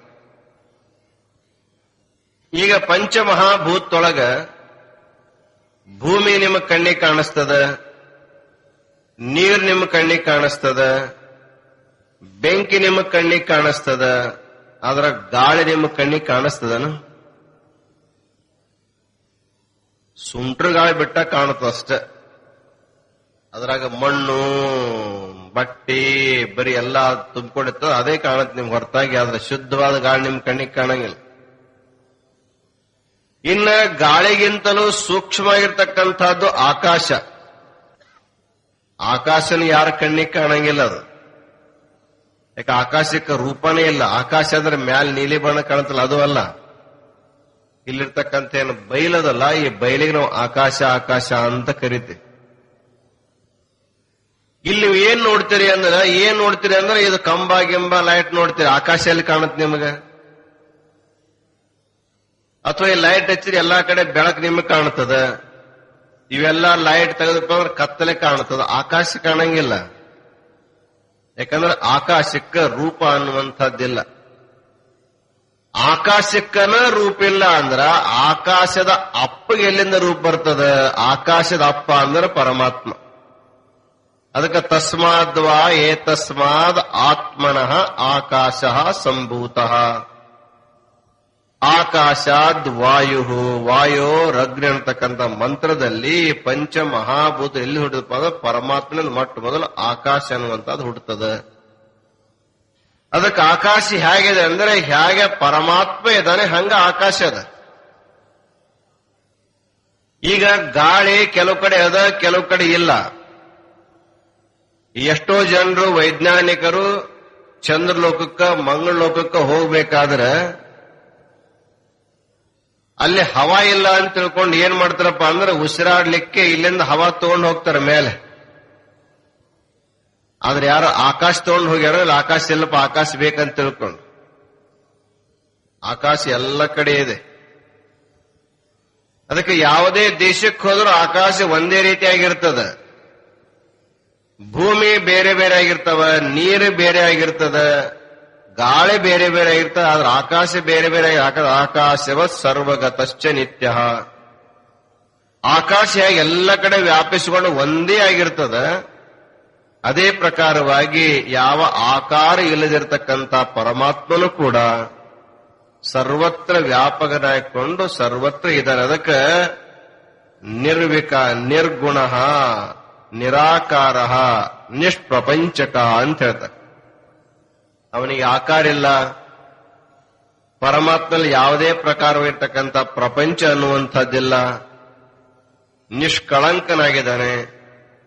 ಈಗ ಪಂಚಮಹಾಭೂತೊಳಗ ಭೂಮಿ ನಿಮ್ಮ ಕಣ್ಣಿಗೆ ಕಾಣಿಸ್ತದ, ನೀರು ನಿಮ್ಮ ಕಣ್ಣಿಗೆ ಕಾಣಿಸ್ತದ, ಬೆಂಕಿ ನಿಮ್ಮ ಕಣ್ಣಿಗೆ ಕಾಣಿಸ್ತದ, ಅದರ ಗಾಳಿ ನಿಮ್ಮ ಕಣ್ಣಿಗೆ ಕಾಣಿಸ್ತದನು? ಸುಂಟ್ರ ಗಾಳಿ ಬಿಟ್ಟ ಕಾಣುತ್ತಷ್ಟ. ಅದ್ರಾಗ ಮಣ್ಣು ಬಟ್ಟಿ ಬರೀ ಎಲ್ಲಾ ತುಂಬಿಕೊಂಡಿರ್ತದ, ಅದೇ ಕಾಣುತ್ತೆ ನಿಮ್ಗೆ ಹೊರತಾಗಿ. ಆದ್ರೆ ಶುದ್ಧವಾದ ಗಾಳಿ ನಿಮ್ ಕಣ್ಣಿಗೆ ಕಾಣಂಗಿಲ್ಲ. ಇನ್ನ ಗಾಳಿಗಿಂತಲೂ ಸೂಕ್ಷ್ಮವಾಗಿರ್ತಕ್ಕಂಥದ್ದು ಆಕಾಶ. ಆಕಾಶನ ಯಾರ ಕಣ್ಣಿಗೆ ಕಾಣಂಗಿಲ್ಲ ಅದು. ಯಾಕೆ ಆಕಾಶಕ್ಕೆ ರೂಪನೇ ಇಲ್ಲ. ಆಕಾಶ ಅಂದ್ರೆ ಮ್ಯಾಲ ನೀಲಿ ಬಣ್ಣ ಕಾಣುತ್ತಲ್ಲ, ಅದು ಅಲ್ಲ. ಇಲ್ಲಿರ್ತಕ್ಕಂಥ ಏನು ಬೈಲದಲ್ಲ, ಈ ಬೈಲಿಗೆ ನಾವು ಆಕಾಶ ಆಕಾಶ ಅಂತ ಕರಿತೀವಿ. ಇಲ್ಲಿ ಏನ್ ನೋಡ್ತೀರಿ ಅಂದ್ರೆ ಇದು ಕಂಬ ಗಿಂಬ ಲೈಟ್ ನೋಡ್ತೀರಿ. ಆಕಾಶ ಎಲ್ಲಿ ಕಾಣುತ್ತೆ ನಿಮಗೆ? ಅಥವಾ ಈ ಲೈಟ್ ಹಚ್ಚಿರಿ ಎಲ್ಲಾ ಕಡೆ ಬೆಳಕು ನಿಮಗೆ ಕಾಣುತ್ತದ. ಇವೆಲ್ಲ ಲೈಟ್ ತೆಗೆದಪ್ಪ ಅಂದ್ರೆ ಕತ್ತಲೆ ಕಾಣುತ್ತದ, ಆಕಾಶ ಕಾಣಂಗಿಲ್ಲ. ಯಾಕಂದ್ರೆ ಆಕಾಶಕ್ಕ ರೂಪ ಅನ್ನುವಂಥದ್ದಿಲ್ಲ. ಆಕಾಶಕ್ಕನ ರೂಪ ಇಲ್ಲ ಅಂದ್ರ ಆಕಾಶದ ಅಪ್ಪಗೆ ಎಲ್ಲಿಂದ ರೂಪ ಬರ್ತದ? ಆಕಾಶದ ಅಪ್ಪ ಅಂದ್ರೆ ಪರಮಾತ್ಮ. ಅದಕ್ಕೆ ತಸ್ಮಾದ್ವಾ ಏತಸ್ಮಾದ್ ಆತ್ಮನಃ ಆಕಾಶ ಸಂಭೂತಃ. ಆಕಾಶಾದ್ ವಾಯು, ವಾಯೋರಗ್ನಿ ಅಂತಕ್ಕಂಥ ಮಂತ್ರದಲ್ಲಿ ಪಂಚ ಮಹಾಭೂತ ಎಲ್ಲಿ ಹುಟ್ಟುತ್ತಪ್ಪ ಅಂದ್ರೆ ಪರಮಾತ್ಮನ ಮೊಟ್ಟ ಮೊದಲು ಆಕಾಶ ಅನ್ನುವಂಥದ್ದು ಹುಟ್ಟುತ್ತದೆ. ಅದಕ್ಕೆ ಆಕಾಶ ಹೇಗಿದೆ ಅಂದ್ರೆ ಹೇಗೆ ಪರಮಾತ್ಮ ಇದ್ದಾನೆ ಹಂಗ ಆಕಾಶ ಅದ. ಈಗ ಗಾಳಿ ಕೆಲವು ಕಡೆ ಅದ, ಕೆಲವು ಕಡೆ ಇಲ್ಲ. ಎಷ್ಟೋ ಜನರು ವೈಜ್ಞಾನಿಕರು ಚಂದ್ರಲೋಕಕ್ಕ ಮಂಗಳ ಲೋಕಕ್ಕ ಹೋಗ್ಬೇಕಾದ್ರೆ ಅಲ್ಲಿ ಹವಾ ಇಲ್ಲ ಅಂತ ತಿಳ್ಕೊಂಡು ಏನ್ ಮಾಡ್ತಾರಪ್ಪ ಅಂದ್ರೆ ಉಸಿರಾಡ್ಲಿಕ್ಕೆ ಇಲ್ಲಿಂದ ಹವಾ ತಗೊಂಡು ಹೋಗ್ತಾರೆ ಮೇಲೆ. ಆದ್ರೆ ಯಾರು ಆಕಾಶ ತಗೊಂಡು ಹೋಗ್ಯಾರ, ಆಕಾಶ ಇಲ್ಲಪ್ಪ, ಆಕಾಶ ಬೇಕಂತ ತಿಳ್ಕೊಂಡು. ಆಕಾಶ ಎಲ್ಲ ಕಡೆ ಇದೆ. ಅದಕ್ಕೆ ಯಾವುದೇ ದೇಶಕ್ಕೆ ಹೋದ್ರೂ ಆಕಾಶ ಒಂದೇ ರೀತಿಯಾಗಿರ್ತದ. ಭೂಮಿ ಬೇರೆ ಬೇರೆ ಆಗಿರ್ತವ, ನೀರು ಬೇರೆ ಆಗಿರ್ತದ, ಗಾಳಿ ಬೇರೆ ಬೇರೆ ಆಗಿರ್ತದೆ. ಆದ್ರೆ ಆಕಾಶ ಬೇರೆ ಬೇರೆ. ಆಕಾಶವ ಸರ್ವಗತಶ್ಚ ನಿತ್ಯ. ಆಕಾಶ ಎಲ್ಲ ಕಡೆ ವ್ಯಾಪಿಸಿಕೊಂಡು ಒಂದೇ ಆಗಿರ್ತದ. ಅದೇ ಪ್ರಕಾರವಾಗಿ ಯಾವ ಆಕಾರ ಇಲ್ಲದಿರತಕ್ಕಂಥ ಪರಮಾತ್ಮನು ಕೂಡ ಸರ್ವತ್ರ ವ್ಯಾಪಕನಾಗಿಕೊಂಡು ಸರ್ವತ್ರ ಇದ್ದಾನೆ. ಅದಕ್ಕೆ ನಿರ್ಗುಣ ನಿರಾಕಾರ ನಿಷ್ಪ್ರಪಂಚಕ ಅಂತ ಹೇಳ್ತಾರೆ. ಅವನಿಗೆ ಆಕಾರ ಇಲ್ಲ. ಪರಮಾತ್ಮನಲ್ಲಿ ಯಾವುದೇ ಪ್ರಕಾರವಾಗಿರ್ತಕ್ಕಂಥ ಪ್ರಪಂಚ ಅನ್ನುವಂಥದ್ದಿಲ್ಲ. ನಿಷ್ಕಳಂಕನಾಗಿದ್ದಾನೆ.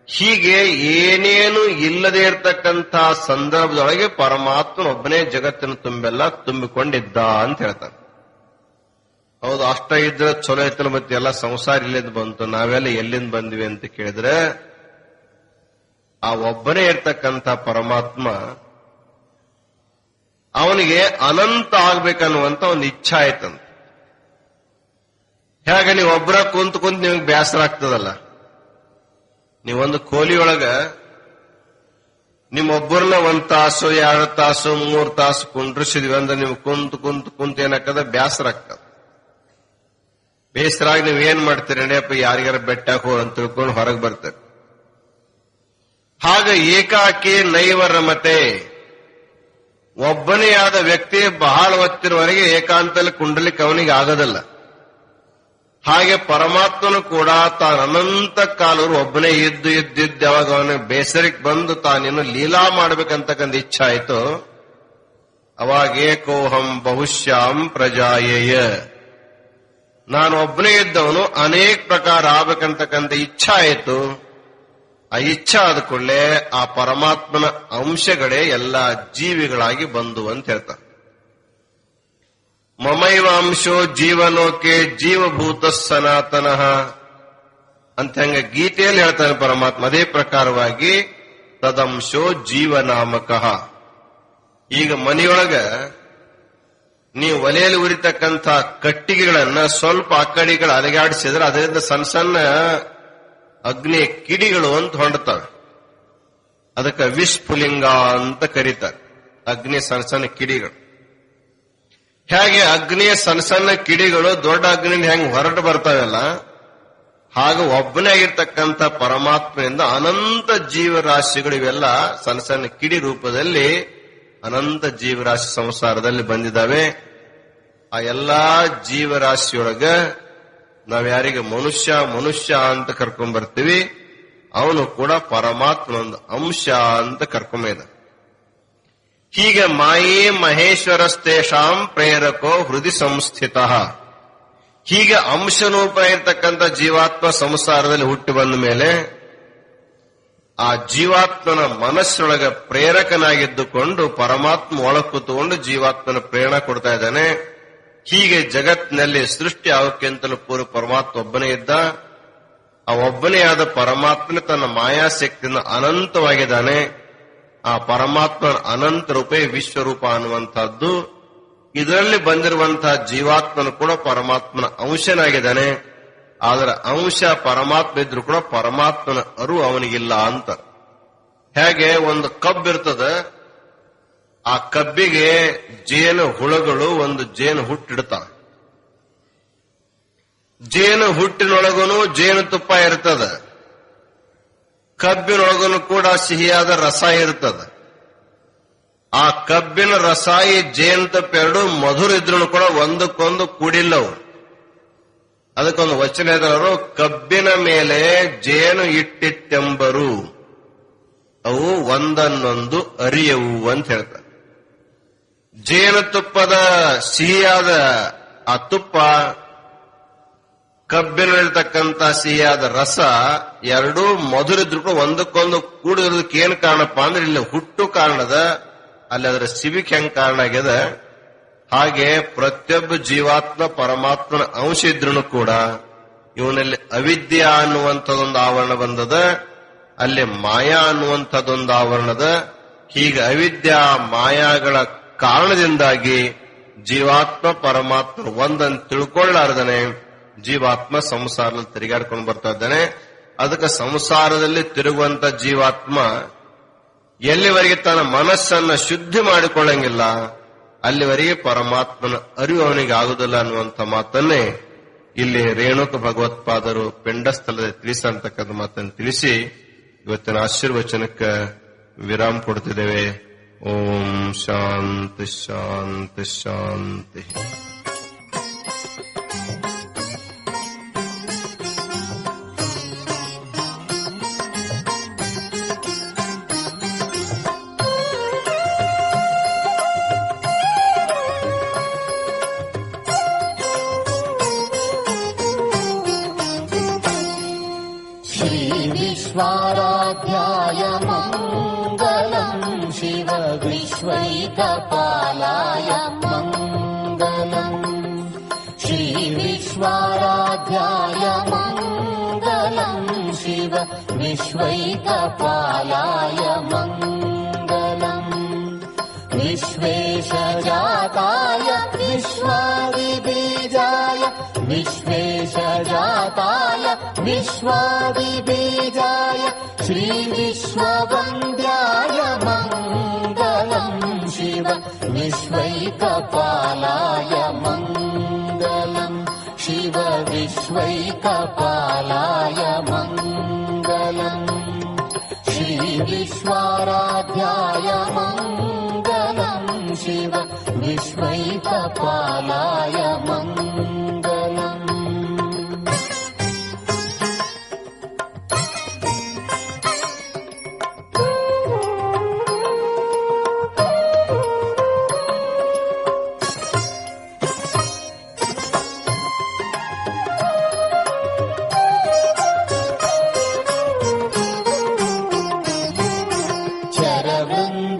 ಹೀಗೆ ಏನೇನು ಇಲ್ಲದೆ ಇರತಕ್ಕಂಥ ಸಂದರ್ಭದೊಳಗೆ ಪರಮಾತ್ಮನೊಬ್ಬನೇ ಜಗತ್ತಿನ ತುಂಬೆಲ್ಲ ತುಂಬಿಕೊಂಡಿದ್ದ ಅಂತ ಹೇಳ್ತಾನೆ. ಹೌದು, ಅಷ್ಟ ಇದ್ರೆ ಚಲೋ ಇತ್ತಲ್ಲ, ಮತ್ತೆ ಎಲ್ಲ ಸಂಸಾರ ಇಲ್ಲಿಂದ ಬಂತು, ನಾವೆಲ್ಲ ಎಲ್ಲಿಂದ ಬಂದ್ವಿ ಅಂತ ಕೇಳಿದ್ರೆ ಆ ಒಬ್ಬನೇ ಇರ್ತಕ್ಕಂಥ ಪರಮಾತ್ಮ ಅವನಿಗೆ ಅನಂತ ಆಗ್ಬೇಕನ್ನುವಂತ ಒಂದು ಇಚ್ಛಾ ಆಯ್ತಂತ. ಹೇಗೆ ನೀವು ಒಬ್ಬರ ಕುಂತ ನಿಮಗೆ ಬೇಸರ ಆಗ್ತದಲ್ಲ, ನೀವೊಂದು ಕೋಲಿಯೊಳಗ ನಿಮ್ಮೊಬ್ಬರನ್ನ 1 ತಾಸು 2 ತಾಸು 3 ತಾಸು ಕುಂಡ್ರಿಸಿದ್ವಿ ಅಂದ್ರೆ ನೀವು ಕುಂತ ಏನಾಗ್ತದ, ಬೇಸರ ಆಗ್ತದ. ಬೇಸರಾಗಿ ನೀವ್ ಏನ್ ಮಾಡ್ತೀರಿ, ನಡೆಯಪ್ಪ ಯಾರಿಗಾರ ಬೆಟ್ಟಾಕ ಅಂತ ತಿಳ್ಕೊಂಡು ಹೊರಗೆ ಬರ್ತಾರೆ. ಹಾಗ ಏಕಾಕಿ ನೈವರಮತೆ, ಒಬ್ಬನೇ ಆದ ವ್ಯಕ್ತಿ ಬಹಳ ಹೊತ್ತಿರುವವರೆಗೆ ಏಕಾಂತದಲ್ಲಿ ಕುಂಡಲಿಕ್ಕೆ ಅವನಿಗೆ ಆಗೋದಿಲ್ಲ. ಹಾಗೆ ಪರಮಾತ್ಮನು ಕೂಡ ತಾನು ಅನಂತ ಕಾಲವರು ಒಬ್ಬನೇ ಇದ್ದು ಯಾವಾಗ ಅವನ ಬೇಸರಕ್ಕೆ ಬಂದು ತಾನೇನು ಲೀಲಾ ಮಾಡ್ಬೇಕಂತಕ್ಕಂಥ ಇಚ್ಛೆ ಆಯ್ತು, ಅವಾಗ ಏಕೋಹಂ ಬಹುಶ್ಯಾಂ ಪ್ರಜಾಯೇಯ, ನಾನು ಒಬ್ಬನೇ ಇದ್ದವನು ಅನೇಕ ಪ್ರಕಾರ ಆಗ್ಬೇಕಂತಕ್ಕಂಥ ಇಚ್ಛಾ ಆಯಿತು. ಆ ಇಚ್ಛಾ ಆದ ಕೂಡಲೇ ಆ ಪರಮಾತ್ಮನ ಅಂಶಗಳೇ ಎಲ್ಲ ಜೀವಿಗಳಾಗಿ ಬಂದು ಅಂತ ಹೇಳ್ತಾರೆ. ಮಮೈವ ಅಂಶೋ ಜೀವಲೋಕೆ ಜೀವಭೂತ ಸನಾತನಃ ಅಂತ ಹಂಗ ಗೀತೆಯಲ್ಲಿ ಹೇಳ್ತಾನೆ ಪರಮಾತ್ಮ. ಅದೇ ಪ್ರಕಾರವಾಗಿ ತದಂಶೋ ಜೀವನಾಮಕಃ. ಈಗ ಮನೆಯೊಳಗ ನೀವು ಒಲೆಯಲ್ಲಿ ಉರಿತಕ್ಕಂಥ ಕಟ್ಟಿಗೆಗಳನ್ನ ಸ್ವಲ್ಪ ಅಕ್ಕಡಿಗಳು ಅಲಗಾಡಿಸಿದ್ರೆ ಅದರಿಂದ ಸಣ್ಣ ಸಣ್ಣ ಅಗ್ನಿ ಕಿಡಿಗಳು ಅಂತ ಹೊಂಡ್ತವೆ. ಅದಕ್ಕೆ ವಿಸ್ಫುಲಿಂಗ ಅಂತ ಕರೀತಾರೆ. ಅಗ್ನಿ ಸಣ್ಣ ಸಣ್ಣ ಕಿಡಿಗಳು. ಹೇಗೆ ಅಗ್ನಿಯ ಸಣ್ಣ ಸಣ್ಣ ಕಿಡಿಗಳು ದೊಡ್ಡ ಅಗ್ನಿಯಿಂದ ಹೆಂಗ್ ಹೊರಟು ಬರ್ತಾವಲ್ಲ, ಹಾಗೆ ಒಬ್ಬನೇ ಆಗಿರ್ತಕ್ಕಂಥ ಪರಮಾತ್ಮೆಯಿಂದ ಅನಂತ ಜೀವರಾಶಿಗಳು ಇವೆಲ್ಲ ಸಣ್ಣ ಸಣ್ಣ ಕಿಡಿ ರೂಪದಲ್ಲಿ ಅನಂತ ಜೀವರಾಶಿ ಸಂಸಾರದಲ್ಲಿ ಬಂದಿದ್ದಾವೆ. ಆ ಎಲ್ಲಾ ಜೀವರಾಶಿಯೊಳಗ ನಾವ್ಯಾರಿಗೆ ಮನುಷ್ಯ ಅಂತ ಕರ್ಕೊಂಡ್ ಬರ್ತೀವಿ, ಅವನು ಕೂಡ ಪರಮಾತ್ಮನೊಂದು ಅಂಶ ಅಂತ ಕರ್ಕೊಂಬ. ಹೀಗೆ ಮಾಯೇ ಮಹೇಶ್ವರಸ್ತೇಷಾಂ ಪ್ರೇರಕೋ ಹೃದಯ ಸಂಸ್ಥಿತ. ಹೀಗೆ ಅಂಶರೂಪ ಇರತಕ್ಕಂಥ ಜೀವಾತ್ಮ ಸಂಸಾರದಲ್ಲಿ ಹುಟ್ಟಿ ಬಂದ ಮೇಲೆ ಆ ಜೀವಾತ್ಮನ ಮನಸ್ಸೊಳಗ ಪ್ರೇರಕನಾಗಿದ್ದುಕೊಂಡು ಪರಮಾತ್ಮ ಒಳ ಕೂತುಕೊಂಡು ಜೀವಾತ್ಮನ ಪ್ರೇರಣೆ ಕೊಡ್ತಾ ಇದ್ದಾನೆ. ಹೀಗೆ ಜಗತ್ತಿನಲ್ಲಿ ಸೃಷ್ಟಿ ಆಗೋಕ್ಕಿಂತಲೂ ಪೂರ್ವ ಪರಮಾತ್ಮ ಒಬ್ಬನೇ ಇದ್ದ. ಆ ಒಬ್ಬನೇ ಆದ ಪರಮಾತ್ಮನ ತನ್ನ ಮಾಯಾಶಕ್ತಿಯಿಂದ ಅನಂತವಾಗಿದ್ದಾನೆ. ಆ ಪರಮಾತ್ಮನ ಅನಂತ ರೂಪೇ ವಿಶ್ವರೂಪ ಅನ್ನುವಂತಹದ್ದು. ಇದರಲ್ಲಿ ಬಂದಿರುವಂತಹ ಜೀವಾತ್ಮನು ಕೂಡ ಪರಮಾತ್ಮನ ಅಂಶನಾಗಿದ್ದಾನೆ. ಆದರೆ ಅಂಶ ಪರಮಾತ್ಮ ಇದ್ರು ಕೂಡ ಪರಮಾತ್ಮನ ಅರಿವು ಅವನಿಗಿಲ್ಲ ಅಂತ. ಹೇಗೆ ಒಂದು ಕಬ್ಬಿರ್ತದೆ, ಆ ಕಬ್ಬಿಗೆ ಜೇನು ಹುಳಗಳು ಒಂದು ಜೇನು ಹುಟ್ಟಿಡ್ತಾವ. ಜೇನು ಹುಟ್ಟಿನೊಳಗೂನು ಜೇನು ತುಪ್ಪ ಇರ್ತದೆ, ಕಬ್ಬಿನೊಳಗನು ಕೂಡ ಸಿಹಿಯಾದ ರಸ ಇರ್ತದೆ. ಆ ಕಬ್ಬಿನ ರಸ ಈ ಜೇನುತುಪ್ಪ ಎರಡು ಮಧುರ ಇದ್ರು ಕೂಡ ಒಂದಕ್ಕೊಂದು ಕೂಡಿಲ್ಲವು. ಅದಕ್ಕೊಂದು ವಚನ ಇದ್ದವರು, ಕಬ್ಬಿನ ಮೇಲೆ ಜೇನು ಇಟ್ಟಿತ್ತೆಂಬರು, ಅವು ಒಂದನ್ನೊಂದು ಅರಿಯವು ಅಂತ ಹೇಳ್ತಾರೆ. ಜೇನುತುಪ್ಪದ ಸಿಹಿಯಾದ ಆ ತುಪ್ಪ, ಕಬ್ಬಿನಲ್ಲಿರ್ತಕ್ಕಂಥ ಸಿಹಿಯಾದ ರಸ ಎರಡೂ ಮಧುರಿದ್ರು ಕೂಡ ಒಂದಕ್ಕೊಂದು ಕೂಡಿರೋದಕ್ಕೆ ಏನ್ ಕಾರಣಪ್ಪ ಅಂದ್ರೆ ಇಲ್ಲಿ ಹುಟ್ಟು ಕಾರಣದ, ಅಲ್ಲಿ ಅದರ ಸಿವಿಕ್ ಹೆಂಗ್ ಕಾರಣ ಆಗ್ಯದ. ಹಾಗೆ ಪ್ರತಿಯೊಬ್ಬ ಜೀವಾತ್ಮ ಪರಮಾತ್ಮನ ಅಂಶ ಇದ್ರೂ ಕೂಡ ಇವನಲ್ಲಿ ಅವಿದ್ಯಾ ಅನ್ನುವಂಥದ್ದೊಂದು ಆವರಣ ಬಂದದ, ಅಲ್ಲಿ ಮಾಯಾ ಅನ್ನುವಂಥದ್ದೊಂದು ಆವರಣದ. ಹೀಗೆ ಅವಿದ್ಯಾ ಮಾಯಾಗಳ ಕಾರಣದಿಂದಾಗಿ ಜೀವಾತ್ಮ ಪರಮಾತ್ಮ ಒಂದನ್ನು ತಿಳ್ಕೊಳ್ಳಾರ್ದನೆ ಜೀವಾತ್ಮ ಸಂಸಾರದಲ್ಲಿ ತಿರುಗಾಡ್ಕೊಂಡು ಬರ್ತಾ ಇದ್ದಾನೆ. ಅದಕ್ಕೆ ಸಂಸಾರದಲ್ಲಿ ತಿರುಗುವಂತ ಜೀವಾತ್ಮ ಎಲ್ಲಿವರೆಗೆ ತನ್ನ ಮನಸ್ಸನ್ನ ಶುದ್ಧಿ ಮಾಡಿಕೊಳ್ಳಂಗಿಲ್ಲ ಅಲ್ಲಿವರೆಗೆ ಪರಮಾತ್ಮನ ಅರಿವು ಅವನಿಗೆ ಆಗುದಿಲ್ಲ ಅನ್ನುವಂಥ ಮಾತನ್ನೇ ಇಲ್ಲಿ ರೇಣುಕ ಭಗವತ್ಪಾದರು ಪಿಂಡಸ್ಥಳದಲ್ಲಿ ತಿಳಿಸತಕ್ಕಂಥ ಮಾತನ್ನು ತಿಳಿಸಿ ಇವತ್ತಿನ ಆಶೀರ್ವಚನಕ್ಕೆ ವಿರಾಮ ಕೊಡ್ತಿದ್ದೇವೆ. ಓಂ ಶಾಂತಿ ಶಾಂತಿ ಶಾಂತಿ. विश्वाराध्याय मङ्गलम् शिव विश्वैकपालाय मङ्गलम् श्रीविश्वाराध्याय मङ्गलम् शिव विश्वैकपालाय मङ्गलम् विश्वेशजाताय विश्वादिबीजाय विश्वेशजाताय विश्वादिबीजाय श्रीविश्ववन्द्याय मङ्गलम् शिव विश्वैकपालाय मङ्गलम् शिव विश्वैकपालाय मङ्गलम् श्रीविश्वाराध्याय मङ्गलम् शिव विश्वैकपालाय मङ्गलम्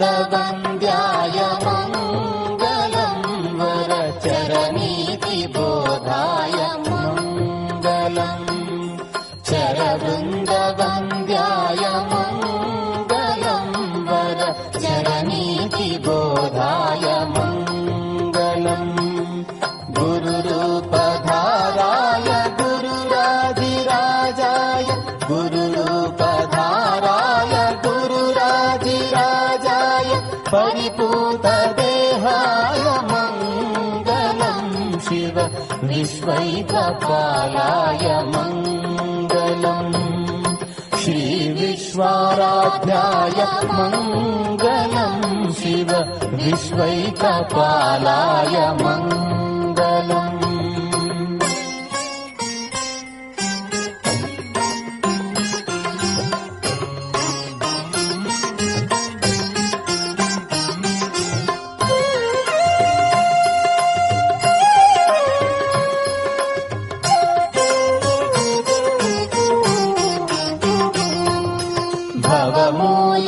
चरवृन्दवन्द्याय मङ्गलम् वरचरनीतिबोधाय मङ्गलम् चरवृन्दवन्द्याय मङ्गलम् वरचरनीतिबोधाय मङ्गलम् गुरुरूपधाराय गुरुराधिराजाय गुरुरूपधाराय गुरुराधिराजाय परिपूतदेहाय मङ्गलम् शिव विश्वैकपालाय मङ्गलम् श्रीविश्वाराध्याय मङ्गलम् शिव विश्वैकपालाय मङ्गलम्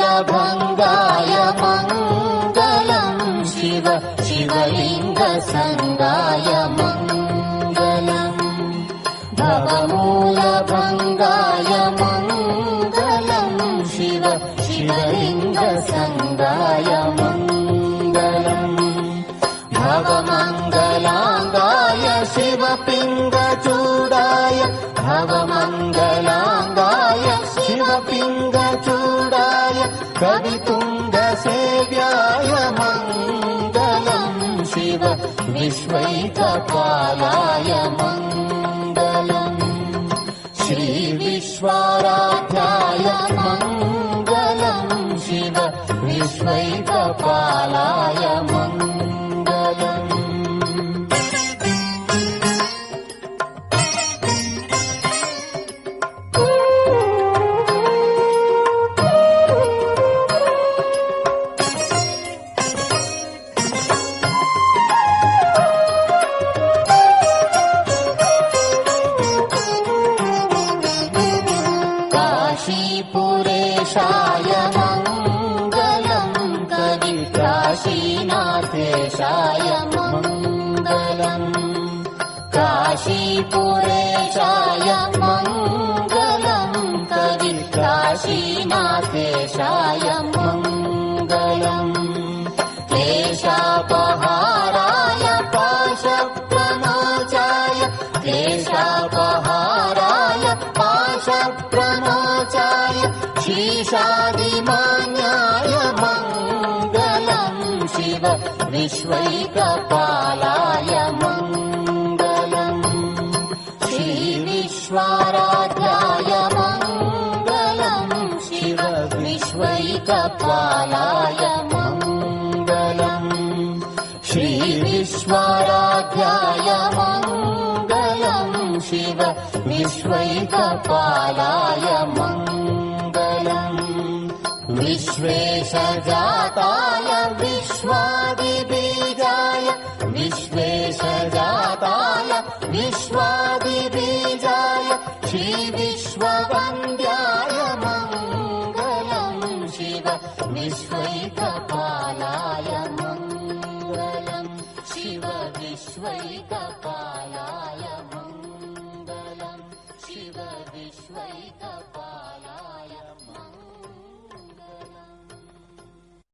भवमूलभङ्गाय मङ्गलम् शिव शिवलिङ्गसङ्गाय मङ्गलम् भवमूलभङ्गाय मङ्गलम् शिव शिवलिङ्गसङ्गाय मङ्गलम् भवमङ्गलाङ्गाय शिवपिङ्गचूडाय भवमङ्गलाङ्गाय शिवपिङ्गचूडाय कवितुङ्गसेव्याय मङ्गलम् शिव विश्वैकपालाय मङ्गलम् श्रीविश्वाराध्याय मङ्गलम् शिव विश्वैकपालाय मङ्गलम् काशीपुरेशाय मङ्गलम् कवि काशीनाथेशाय मङ्गलम् काशीपुरेशाय मङ्गलम् कवि काशीनाथेशाय मङ्गलम् क्लेशापहाराय पाशप्रमोचाय क्लेशापहाराय पाशप्रमोचाय शीशादिमान्याय मङ्गलम् शिव विश्वैकपालाय मङ्गलम् श्रीविश्वाराध्याय मङ्गलम् शिव विश्वैकपालाय मङ्गलम् श्रीविश्वाराध्याय मङ्गलम् शिव विश्वैकपालाय मङ्गलम् विश्वेशजाताय विश्वादिबीजाय विश्वेशजाताय विश्वादिबीजाय श्रीविश्ववन्द्याय मङ्गलम् शिव विश्वैकपालाय मङ्गलम् शिव विश्वैकपालाय